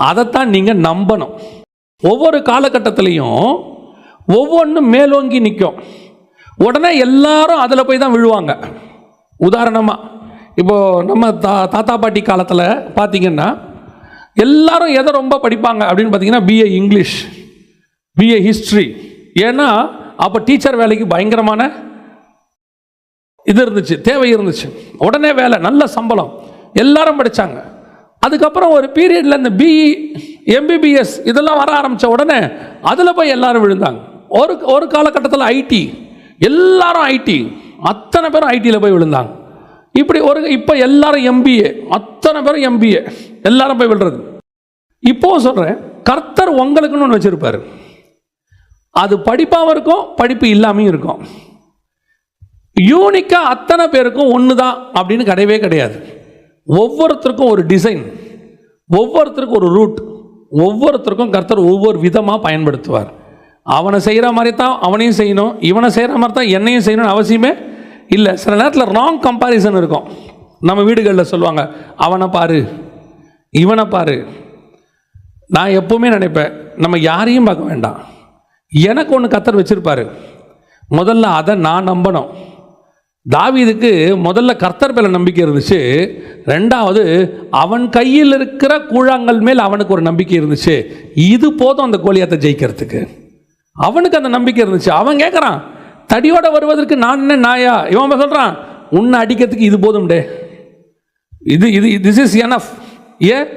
அதைத்தான் நீங்கள் நம்பணும். ஒவ்வொரு காலகட்டத்திலையும் ஒவ்வொன்றும் மேலோங்கி நிற்கும். உடனே எல்லாரும் அதில் போய் தான் விழுவாங்க. உதாரணமாக இப்போது நம்ம தாத்தா பாட்டி காலத்தில் பார்த்தீங்கன்னா எல்லாரும் எதை ரொம்ப படிப்பாங்க அப்படின்னு பார்த்தீங்கன்னா பிஏ இங்கிலீஷ், பிஏ ஹிஸ்ட்ரி. ஏன்னா அப்போ டீச்சர் வேலைக்கு பயங்கரமான இது இருந்துச்சு, தேவை இருந்துச்சு. உடனே வேலை, நல்ல சம்பளம், எல்லாரும் படித்தாங்க. அதுக்கப்புறம் ஒரு பீரியடில் இந்த பிஇ, எம்பிபிஎஸ் இதெல்லாம் வர ஆரம்பித்த உடனே அதில் போய் எல்லாரும் விழுந்தாங்க. ஒரு காலகட்டத்தில் ஐடி, எல்லாரும் ஐடி, அத்தனை பேரும் ஐடியில் போய் விழுந்தாங்க. இப்படி இப்போ எல்லாரும் எம்பிஏ, அத்தனை பேரும் எம்பிஏ, எல்லாரும் போய் விழுறது. இப்போவும் சொல்கிறேன், கர்த்தர் உங்களுக்குன்னு ஒன்று வச்சுருப்பார். அது படிப்பாகவும் இருக்கும், படிப்பு இல்லாமையும் இருக்கும். யூனிக்காக அத்தனை பேருக்கும் ஒன்று தான் அப்படின்னு கிடையவே கிடையாது. ஒவ்வொருத்தருக்கும் ஒரு டிசைன், ஒவ்வொருத்தருக்கும் ஒரு ரூட், ஒவ்வொருத்தருக்கும் கர்த்தர் ஒவ்வொரு விதமாக பயன்படுத்துவார். அவனை செய்கிற மாதிரி தான் அவனையும் செய்யணும், இவனை செய்கிற மாதிரி தான் என்னையும் செய்யணும்னு அவசியமே இல்லை. சில நேரத்தில் ராங் கம்பேரிசன் இருக்கும். நம்ம வீடுகளில் சொல்லுவாங்க, அவனை பாரு, இவனை பாரு. நான் எப்பவுமே நினைப்பேன், நம்ம யாரையும் பார்க்க வேண்டாம், எனக்கு ஒன்று கர்த்தர் வச்சிருப்பாரு, முதல்ல அதை நான் நம்பணும். தாவீதுக்கு முதல்ல கர்த்தர் மேல நம்பிக்கை இருந்துச்சு. ரெண்டாவது அவன் கையில் இருக்கிற கூழாங்கல் மேல் அவனுக்கு ஒரு நம்பிக்கை இருந்துச்சு. இது போதும் அந்த கோலியாத்தை ஜெயிக்கிறதுக்கு. அவனுக்கு அந்த நம்பிக்கை இருந்துச்சு. அவன் கேட்குறான், தடியோட வருவதற்கு நான் என்ன நாயா? இவன் சொல்கிறான், உன்னை அடிக்கிறதுக்கு இது போதும் டே, இது திஸ் இஸ் எனஃப். ஏன்?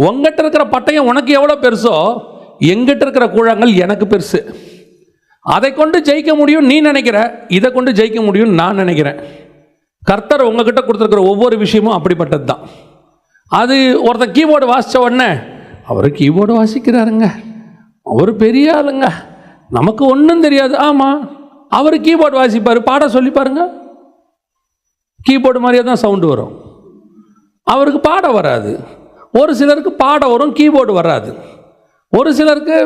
உங்ககிட்ட இருக்கிற பட்டயம் உனக்கு எவ்வளோ பெருசோ, எங்கிட்ட இருக்கிற கூழாங்கல் எனக்கு பெருசு. அதை கொண்டு ஜெயிக்க முடியும் நீ நினைக்கிற, இதை கொண்டு ஜெயிக்க முடியும் நான் நினைக்கிறேன். கர்த்தர் உங்ககிட்ட கொடுத்துருக்கிற ஒவ்வொரு விஷயமும் அப்படிப்பட்டது தான். அது ஒருத்தன் கீபோர்டு வாசித்த உடனே, அவர் கீபோர்டு வாசிக்கிறாருங்க, அவர் பெரிய ஆளுங்க, நமக்கு ஒன்றும் தெரியாது. ஆமாம், அவர் கீபோர்டு வாசிப்பார், பாட சொல்லி பாருங்க, கீபோர்டு மாதிரியே தான் சவுண்டு வரும். அவருக்கு பாட வராது. ஒரு சிலருக்கு பாட வரும், கீபோர்டு வராது. ஒரு சிலருக்கு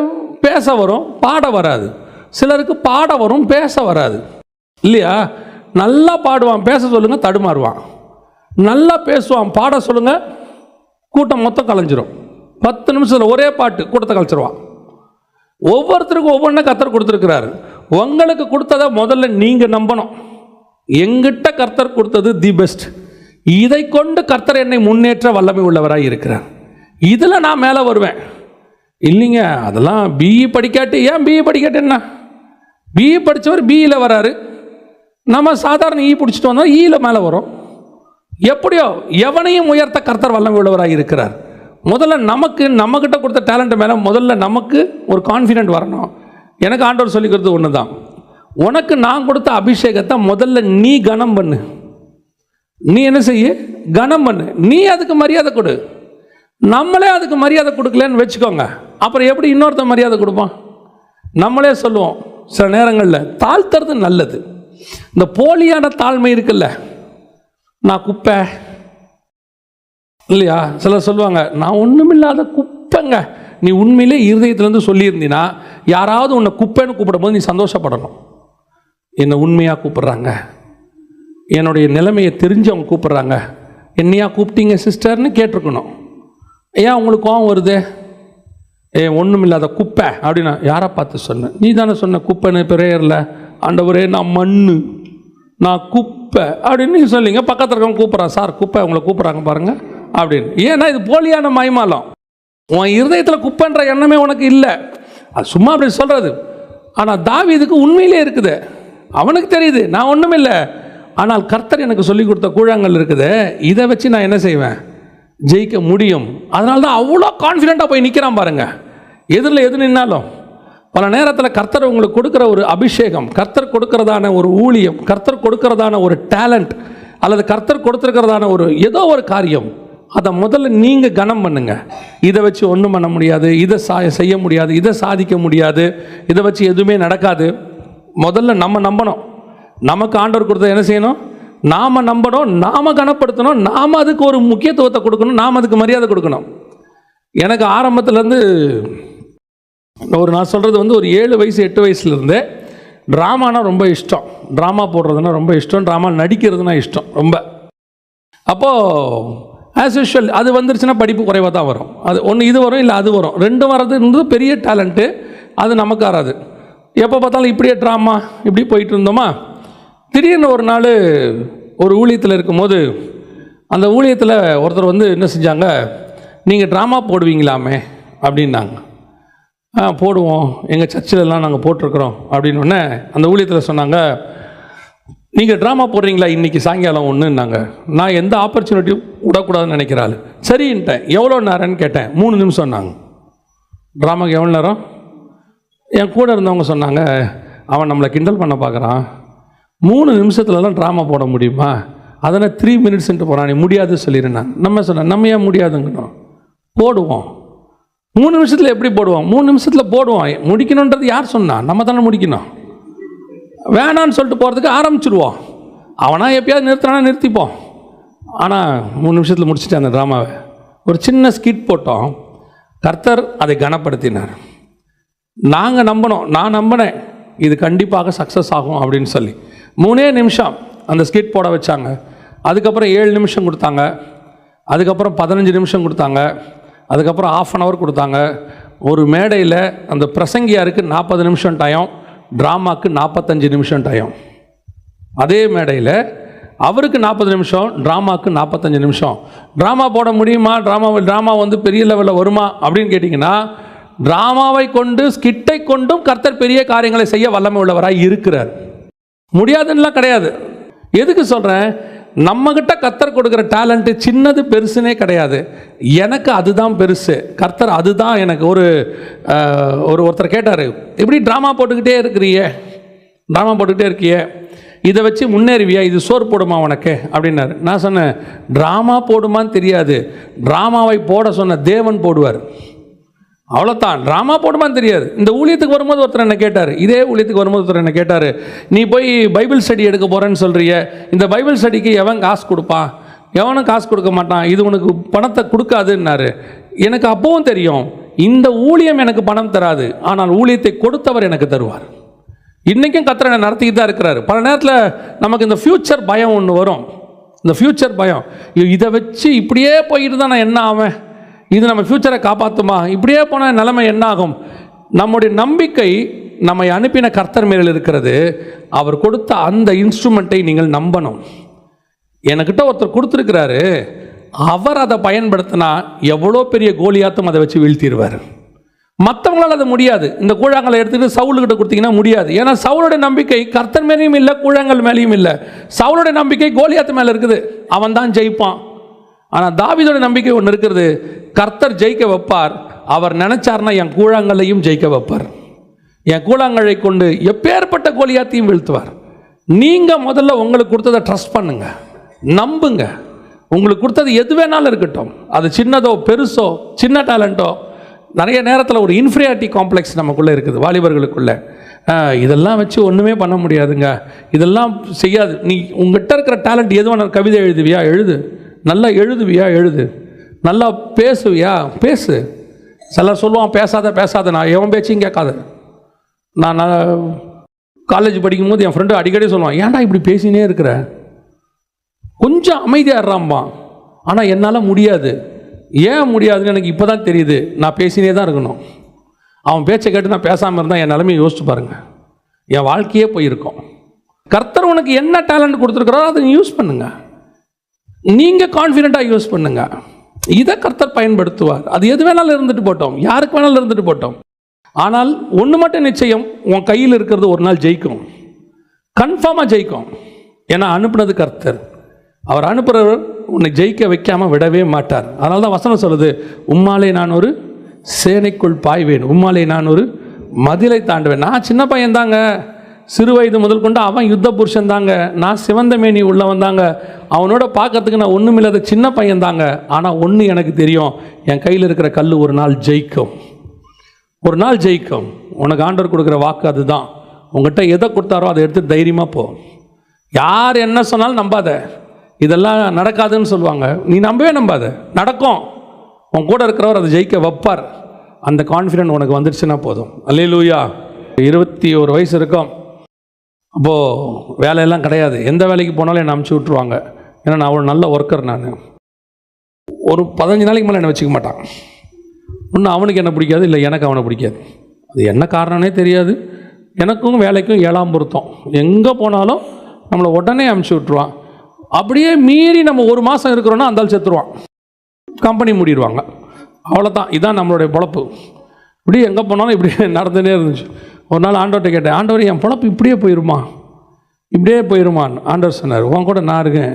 பேச வரும், பாட வராது. சிலருக்கு பாட வரும், பேச வராது. இல்லையா? நல்லா பாடுவான், பேச சொல்லுங்கள் தடுமாறுவான். நல்லா பேசுவான், பாட சொல்லுங்கள் கூட்டம் மொத்தம் கலைஞ்சிரும். 10 நிமிஷத்தில் ஒரே பாட்டு கூட்டத்தை கலைச்சிருவான். ஒவ்வொருத்தருக்கும் ஒவ்வொன்றா கர்த்தர் கொடுத்துருக்கிறாரு. உங்களுக்கு கொடுத்ததை முதல்ல நீங்கள் நம்பணும். எங்கிட்ட கர்த்தர் கொடுத்தது தி பெஸ்ட். இதை கொண்டு கர்த்தர் என்னை முன்னேற்ற வல்லமை உள்ளவராக இருக்கிறார். இதில் நான் மேலே வருவேன். இல்லைங்க, அதெல்லாம் பிஇ படிக்காட்டு. ஏன் பிஇ படிக்காட்டு என்ன? பிஇ படித்தவர் பிஇயில் வராரு, நம்ம சாதாரண இ பிடிச்சிட்டு வந்தால் ஈயில் மேலே வரும். எப்படியோ எவனையும் உயர்த்த கர்த்தர் வல்லமை உள்ளவராக இருக்கிறார். முதல்ல நம்மக்கிட்ட கொடுத்த டேலண்ட் மேலே முதல்ல நமக்கு ஒரு கான்ஃபிடென்ட் வரணும். எனக்கு ஆண்டவர் சொல்லிக்கிறது ஒன்று தான், உனக்கு நான் கொடுத்த அபிஷேகத்தை முதல்ல நீ கனம் பண்ணு. நீ என்ன செய்ய? கனம் பண்ணு. நீ அதுக்கு மரியாதை கொடு. நம்மளே அதுக்கு மரியாதை கொடுக்கலன்னு வச்சுக்கோங்க, அப்புறம் எப்படி இன்னொருத்த மரியாதை கொடுப்பான்? நம்மளே சொல்லுவோம், சில நேரங்களில் தாழ்த்துறது நல்லது. இந்த போலியான தாழ்மை இருக்குல்ல, நான் குப்பை இல்லையா, சிலர் சொல்லுவாங்க நான் ஒன்றுமில்லாத குப்பைங்க. நீ உண்மையிலே இருதயத்திலேருந்து சொல்லியிருந்தீன்னா யாராவது உன்னை குப்பைன்னு கூப்பிடும்போது நீ சந்தோஷப்படணும். என்னை உண்மையாக கூப்பிட்றாங்க, என்னுடைய நிலைமையை தெரிஞ்சு அவங்க கூப்பிட்றாங்க, என்னையா கூப்பிட்டீங்க சிஸ்டர்னு கேட்டிருக்கணும். ஏன் உங்களுக்கு கோவம் வருது? ஒன்றுமில்லாத குப்பை அப்படின்னா யாரை பார்த்து சொன்னேன்? நீ தானே சொன்ன குப்பைன்னு பிரேயரில், ஆண்டவரே நான் மண்ணு, நான் குப்பை அப்படின்னு நீ சொல்லிங்க. பக்கத்தில் இருக்கவங்க கூப்பிட்றான், சார் குப்பை உங்களை கூப்பிட்றாங்க பாருங்கள் அப்படின்னு. ஏன்னா இது போலியான மாய்மாலம். உன் இருதயத்தில் குப்பைன்ற எண்ணமே உனக்கு இல்லை, அது சும்மா அப்படி சொல்கிறது. ஆனால் தாவீதுக்கு உண்மையிலே இருக்குது, அவனுக்கு தெரியுது நான் ஒன்றும் இல்லை. ஆனால் கர்த்தர் எனக்கு சொல்லி கொடுத்த கூழாங்கல் இருக்குது, இதை வச்சு நான் என்ன செய்வேன்? ஜெயிக்க முடியும். அதனால தான் அவ்வளோ கான்ஃபிடென்ட்டாக போய் நிற்கிறான் பாருங்கள். எதிரில் எது நின்னாலும் பல நேரத்தில் கர்த்தர் உங்களுக்கு கொடுக்குற ஒரு அபிஷேகம், கர்த்தர் கொடுக்கறதான ஒரு ஊழியம், கர்த்தர் கொடுக்கறதான ஒரு டேலண்ட், அல்லது கர்த்தர் கொடுத்துருக்கிறதான ஒரு ஏதோ ஒரு காரியம், அதை முதல்ல நீங்கள் கனம் பண்ணுங்க. இதை வச்சு ஒன்றும் பண்ண முடியாது, இதை செய்ய முடியாது, இதை சாதிக்க முடியாது, இதை வச்சு எதுவுமே நடக்காது. முதல்ல நம்ம நம்பணும். நமக்கு ஆண்டவர் கொடுத்தது என்ன செய்யணும்? நாம் நம்பணும், நாம் கனப்படுத்தணும், நாம் அதுக்கு ஒரு முக்கியத்துவத்தை கொடுக்கணும், நாம் அதுக்கு மரியாதை கொடுக்கணும். எனக்கு ஆரம்பத்துலேருந்து நான் சொல்கிறது ஒரு 7 வயசு 8 வயசுலேருந்தே ட்ராமானா ரொம்ப இஷ்டம், ட்ராமா போடுறதுனா ரொம்ப இஷ்டம், ட்ராமா நடிக்கிறதுனா இஷ்டம் ரொம்ப. அப்போது ஆஸ் யூஷுவல் அது வந்துருச்சுன்னா படிப்பு குறைவாக தான் வரும். அது ஒன்று இது வரும், இல்லை அது வரும். 2 வர்றது பெரிய டேலண்ட்டு, அது நமக்கு வராது. எப்போ பார்த்தாலும் இப்படியே ட்ராமா இப்படி போயிட்டு இருந்தோமா, திடீர்னு ஒரு நாள் ஒரு ஊழியத்தில் இருக்கும்போது அந்த ஊழியத்தில் ஒருத்தர் என்ன செஞ்சாங்க, நீங்கள் ட்ராமா போடுவீங்களாமே அப்படின்னாங்க. போடுவோம், எங்கள் சர்ச்சிலெல்லாம் நாங்கள் போட்டிருக்கிறோம் அப்படின்னோடனே அந்த ஊழியத்தில் சொன்னாங்க, நீங்கள் ட்ராமா போடுறீங்களா இன்றைக்கி சாயங்காலம் ஒன்றுன்னாங்க. நான் எந்த ஆப்பர்ச்சுனிட்டியும் விடக்கூடாதுன்னு நினைக்கிறாள். சரின்ட்டேன். எவ்வளோ நேரம்னு கேட்டேன். 3 நிமிஷம்னாங்க. ட்ராமாக்கு எவ்வளோ நேரம்? என் கூட இருந்தவங்க சொன்னாங்க, அவன் நம்மளை கிண்டல் பண்ண பார்க்குறான், 3 நிமிஷத்துலலாம் ட்ராமா போட முடியுமா? அதனால் 3 மினிட்ஸ்ன்ட்டு போகிறான், நீ முடியாது சொல்லிடுறேன். நம்ம சொன்னேன், நம்ம ஏன் முடியாதுங்கணும், போடுவோம். 3 நிமிஷத்தில் எப்படி போடுவோம்? 3 நிமிஷத்தில் போடுவோம். முடிக்கணுன்றது யார் சொன்னா? நம்ம தானே முடிக்கணும். வேணான்னு சொல்லிட்டு போகிறதுக்கு ஆரம்பிச்சிடுவோம். அவனா எப்பயாவது நிறுத்தினா நிறுத்திப்போம். ஆனால் 3 நிமிஷத்தில் முடிச்சுட்டு அந்த ட்ராமாவை ஒரு சின்ன ஸ்கிட் போட்டோம். கர்த்தர் அதை கனப்படுத்தினார். நாங்கள் நம்பினோம், நான் நம்பினேன் இது கண்டிப்பாக சக்ஸஸ் ஆகும் அப்படின்னு சொல்லி 3 நிமிஷம் அந்த ஸ்கிட் போட வச்சாங்க. அதுக்கப்புறம் 7 நிமிஷம் கொடுத்தாங்க, அதுக்கப்புறம் 15 நிமிஷம் கொடுத்தாங்க, அதுக்கப்புறம் 1/2 hour கொடுத்தாங்க. ஒரு மேடையில் அந்த பிரசங்கியாருக்கு 40 நிமிஷம் டைம், ட்ராமாவுக்கு 45 நிமிஷம் டைம். அதே மேடையில் அவருக்கு 40 நிமிஷம், ட்ராமாவுக்கு 45 நிமிஷம். ட்ராமா போட முடியுமா? ட்ராமா பெரிய லெவலில் வருமா அப்படின்னு கேட்டிங்கன்னா, ட்ராமாவை கொண்டு ஸ்கிட்டை கொண்டும் கர்த்தர் பெரிய காரியங்களை செய்ய வல்லமை உள்ளவராக இருக்கிறார். முடியாதுன்னெலாம் கிடையாது. எதுக்கு சொல்கிறேன்? நம்மக்கிட்ட கர்த்தர் கொடுக்குற டேலண்ட்டு சின்னது பெருசுனே கிடையாது. எனக்கு அதுதான் பெருசு. கர்த்தர் அதுதான் எனக்கு ஒருத்தர் கேட்டார், இப்படி ட்ராமா போட்டுக்கிட்டே இருக்கியே, இதை வச்சு முன்னேறுவியா, இது சோறு போடுமா உனக்கு அப்படின்னாரு. நான் சொன்னேன், ட்ராமா போடுமான்னு தெரியாது, ட்ராமாவை போட சொன்ன தேவன் போடுவார், அவ்வளோதான். ட்ராமா போடுமான்னு தெரியாது. இந்த ஊழியத்துக்கு வரும்போது ஒருத்தர் என்ன கேட்டார், இதே ஊழியத்துக்கு வரும்போது ஒருத்தர் என்ன கேட்டார், நீ போய் பைபிள் ஸ்டடி எடுக்க போகிறேன்னு சொல்கிறிய, இந்த பைபிள் ஸ்டடிக்கு எவன் காசு கொடுப்பான்? எவனும் காசு கொடுக்க மாட்டான், இது உனக்கு பணத்தை கொடுக்காதுன்னாரு. எனக்கு அப்பவும் தெரியும், இந்த ஊழியம் எனக்கு பணம் தராது, ஆனால் ஊழியத்தை கொடுத்தவர் எனக்கு தருவார். இன்றைக்கும் கர்த்தர் நடத்திக்கிட்டு தான் இருக்கிறாரு. பல நேரத்தில் நமக்கு இந்த ஃப்யூச்சர் பயம் ஒன்று வரும். இந்த ஃப்யூச்சர் பயம், இதை வச்சு இப்படியே போயிட்டு தான் நான் என்ன ஆவேன், இது நம்ம ஃப்யூச்சரை காப்பாற்றுமா, இப்படியே போனால் நிலைமை என்ன ஆகும்? நம்முடைய நம்பிக்கை நம்மை அனுப்பின கர்த்தர் மேல் இருக்கிறது. அவர் கொடுத்த அந்த இன்ஸ்ட்ருமெண்ட்டை நீங்கள் நம்பணும். என்கிட்ட ஒருத்தர் கொடுத்துருக்கிறாரு, அவர் அதை பயன்படுத்தினா எவ்வளோ பெரிய கோலியாத்தும் அதை வச்சு வீழ்த்திடுவார். மற்றவங்களால் அது முடியாது. இந்த கூழாங்கலை எடுத்துகிட்டு சவுலுக்கிட்ட கொடுத்தீங்கன்னா முடியாது. ஏன்னா சவுளுடைய நம்பிக்கை கர்த்தர் மேலேயும் இல்லை, கூழாங்கல் மேலேயும் இல்லை. சவுளுடைய நம்பிக்கை கோலியாத்து மேலே இருக்குது, அவன் தான் ஜெயிப்பான். ஆனால் தாவீதோட நம்பிக்கை ஒன்று இருக்கிறது, கர்த்தர் ஜெயிக்க வைப்பார். அவர் நினைச்சார்னா என் கூழாங்கல்லையும் ஜெயிக்க வைப்பார். என் கூழாங்கலை கொண்டு எப்பேற்பட்ட கோலியாத்தையும் வீழ்த்துவார். நீங்கள் முதல்ல உங்களுக்கு கொடுத்ததை ட்ரஸ்ட் பண்ணுங்க, நம்புங்க. உங்களுக்கு கொடுத்தது எது வேணாலும் இருக்கட்டும், அது சின்னதோ பெருசோ, சின்ன டேலண்ட்டோ. நிறைய நேரத்தில் ஒரு இன்ஃபீரியாரிட்டி காம்ப்ளெக்ஸ் நமக்குள்ளே இருக்குது வாலிபர்களுக்குள்ளே. இதெல்லாம் வச்சு ஒன்றுமே பண்ண முடியாதுங்க, இதெல்லாம் செய்யாது. நீ உங்ககிட்ட இருக்கிற டேலண்ட் எதுவான, கவிதை எழுதுவியா எழுது, நல்லா எழுதுவியா எழுது, நல்லா பேசுவியா பேசு. சிலர் சொல்லுவான் பேசாத, நான் எவன் பேச்சையும் கேட்காத. நான் காலேஜ் படிக்கும்போது என் ஃப்ரெண்டு அடிக்கடி சொல்லுவான், ஏன்டா இப்படி பேசினே இருக்கிற, கொஞ்சம் அமைதியாக இருறாம்பான். ஆனால் என்னால் முடியாது. ஏன் முடியாதுன்னு எனக்கு இப்போ தான் தெரியுது. நான் பேசினே தான் இருக்கணும். அவன் பேச்சை கேட்டு நான் பேசாமல் இருந்தால் என் நிலைமையை யோசிச்சு பாருங்கள், என் வாழ்க்கையே போயிருக்கோம். கர்த்தர் உனக்கு என்ன டேலண்ட் கொடுத்துருக்குறாரோ அதை யூஸ் பண்ணுங்க. நீங்கள் கான்ஃபிடென்ட்டாக யூஸ் பண்ணுங்க. இதை கர்த்தர் பயன்படுத்துவார். அது எது வேணாலும் இருந்துட்டு போட்டோம், யாருக்கு வேணாலும் இருந்துட்டு போட்டோம். ஆனால் ஒன்று மட்டும் நிச்சயம், உன் கையில் இருக்கிறது ஒரு நாள் ஜெயிக்கும், கன்ஃபார்மாக ஜெயிக்கும். ஏன்னா அனுப்புனது கர்த்தர். அவர் அனுப்புகிறவர் உன்னை ஜெயிக்க வைக்காமல் விடவே மாட்டார். அதனால தான் வசனம் சொல்லுது, உம்மாலே நான் ஒரு சேனைக்குள் பாய்வேன், உம்மாலே நான் ஒரு மதிலை தாண்டுவேன். நான் சின்ன பையன் தாங்க, சிறு வயது முதல் கொண்டு அவன் யுத்த புருஷன் தாங்க, நான் சிவந்த மேனி உள்ள வந்தாங்க, அவனோட பார்க்கறதுக்கு நான் ஒன்றும் இல்லாத சின்ன பையன் தாங்க. ஆனால் ஒன்று எனக்கு தெரியும், என் கையில் இருக்கிற கல் ஒரு நாள் ஜெயிக்கும், ஒரு நாள் ஜெயிக்கும். உனக்கு ஆண்டவர் கொடுக்குற வாக்கு அதுதான். உங்கள்கிட்ட எதை கொடுத்தாரோ அதை எடுத்து தைரியமாக போ. யார் என்ன சொன்னாலும் நம்பாத, இதெல்லாம் நடக்காதுன்னு சொல்லுவாங்க, நீ நம்பவே நம்பாத, நடக்கும். உன் கூட இருக்கிறவர் அதை ஜெயிக்க வைப்பார். அந்த கான்ஃபிடென்ட் உனக்கு வந்துடுச்சுன்னா போதும். அல்லேலூயா. 21 வயசு இருக்கும். அப்போது வேலையெல்லாம் கிடையாது, எந்த வேலைக்கு போனாலும் என்னை அமுச்சு விட்ருவாங்க. ஏன்னா நான் அவ்வளோ நல்ல ஒர்க்கர். நான் ஒரு 15 நாளைக்கு மேலே என்னை வச்சுக்க மாட்டான். ஒன்று அவனுக்கு என்ன பிடிக்காது, இல்லை எனக்கு அவனை பிடிக்காது. அது என்ன காரணம்னே தெரியாது. எனக்கும் வேலைக்கும் 7ஆம் பொருத்தம். எங்கே போனாலும் நம்மளை உடனே அமுச்சு விட்ருவான். அப்படியே மீறி நம்ம 1 மாதம் இருக்கிறோன்னா அந்த ஆள் செத்துருவான், கம்பெனி மூடிடுவாங்க. அவ்வளோதான், இதுதான் நம்மளுடைய பொழப்பு. இப்படி எங்கே போனாலும் இப்படி நடந்துகிட்டே இருந்துச்சு. ஒரு நாள் ஆண்டவர்கிட்ட கேட்டேன், ஆண்டவர் என் பொழப்பு இப்படியே போயிருமான்னு. ஆண்டவர் சொன்னார், உன் கூட நான் இருக்கேன்,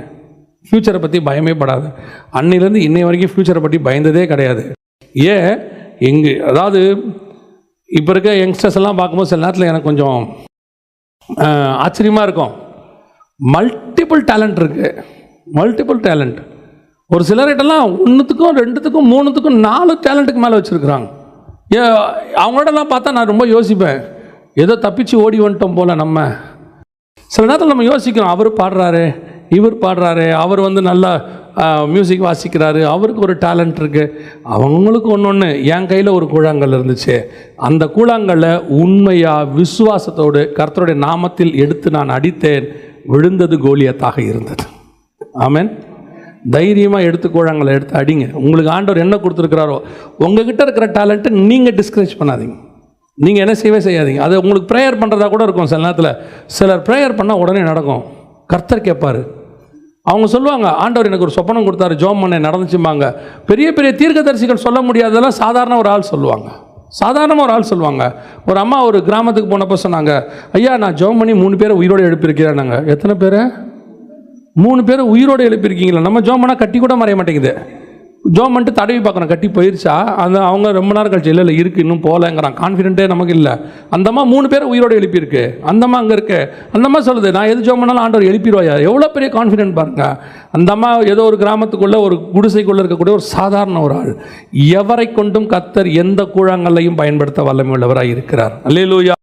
ஃப்யூச்சரை பற்றி பயமே படாது. அன்னிலேருந்து இன்னை வரைக்கும் ஃப்யூச்சரை பற்றி பயந்ததே கிடையாது. அதாவது இப்போ இருக்க யங்ஸ்டர்ஸ் எல்லாம் பார்க்கும்போது சில நேரத்தில் எனக்கு கொஞ்சம் ஆச்சரியமாக இருக்கும். மல்டிபிள் டேலண்ட் இருக்குது, மல்டிபிள் டேலண்ட். ஒரு சிலர்கிட்டலாம் 1த்துக்கும் 2த்துக்கும் 3த்துக்கும் 4 டேலண்ட்டுக்கு மேலே வச்சுருக்குறாங்க. அவங்களோடலாம் பார்த்தா நான் ரொம்ப யோசிப்பேன், ஏதோ தப்பிச்சு ஓடி வந்துட்டோம் போல். நம்ம சில நேரத்தில் நம்ம யோசிக்கிறோம், அவர் பாடுறாரு, இவர் பாடுறாரு, அவர் நல்லா மியூசிக் வாசிக்கிறாரு, அவருக்கு ஒரு டேலண்ட் இருக்குது. அவங்களுக்கு ஒன்று, என் கையில் ஒரு கூழாங்கல் இருந்துச்சு, அந்த கூழாங்கல்லை உண்மையாக விசுவாசத்தோடு கர்த்தருடைய நாமத்தில் எடுத்து நான் அடித்தேன், விழுந்தது கோலியத்தாக இருந்தது. ஆமென். தைரியமாக எடுத்து கூழாங்கல்லை எடுத்து அடிங்க. உங்களுக்கு ஆண்டவர் என்ன கொடுத்துருக்கிறாரோ, உங்ககிட்ட இருக்கிற டேலண்ட்டை நீங்கள் டிஸ்கரேஜ் பண்ணாதீங்க, நீங்கள் என்ன செய்யாதீங்க. அது உங்களுக்கு ப்ரேயர் பண்ணுறதா கூட இருக்கும். சில நேரத்தில் சிலர் ப்ரேயர் பண்ணால் உடனே நடக்கும். கர்த்தர் கேட்பார். அவங்க சொல்லுவாங்க, ஆண்டவர் எனக்கு ஒரு சொப்பனம் கொடுத்தாரு, ஜோம் பண்ண நடந்துச்சும்பாங்க. பெரிய பெரிய தீர்க்கதரிசிகள் சொல்ல முடியாததெல்லாம் சாதாரண ஒரு ஆள் சொல்லுவாங்க. ஒரு அம்மா ஒரு கிராமத்துக்கு போனப்போ சொன்னாங்க, ஐயா நான் ஜோம் பண்ணி 3 பேரை உயிரோடு எழுப்பியிருக்கிறேன். நாங்கள் எத்தனை பேரை? 3 பேரை உயிரோடு எழுப்பியிருக்கீங்களா? நம்ம ஜோம் பண்ணால் கட்டி கூட மறைய மாட்டேங்குது. ஜோம் பண்ணிட்டு தடவி பார்க்குறோம், கட்டி போயிடுச்சா? அவங்க ரொம்ப நேரம் கழிச்சு இல்லை இருக்குது, இன்னும் போகலங்கிறான். கான்ஃபிடென்ட்டே நமக்கு இல்லை. அந்தம்மா 3 பேரை உயிரோடு எழுப்பியிருக்கு. அந்தம்மா அங்கே இருக்கு. அந்தம்மா சொல்லுது, நான் எது ஜோம் பண்ணாலும் ஆண்டவர் எழுப்பிடுவாயா? எவ்வளோ பெரிய கான்ஃபிடென்ட் பாருங்க. அந்தம்மா ஏதோ ஒரு கிராமத்துக்குள்ளே ஒரு குடிசைக்குள்ளே இருக்கக்கூடிய ஒரு சாதாரண ஒரு ஆள். எவரை கொண்டும் கர்த்தர் எந்த கூழாங்கல்லையும் பயன்படுத்த வல்லமை உள்ளவராக இருக்கிறார். அல்லேலூயா.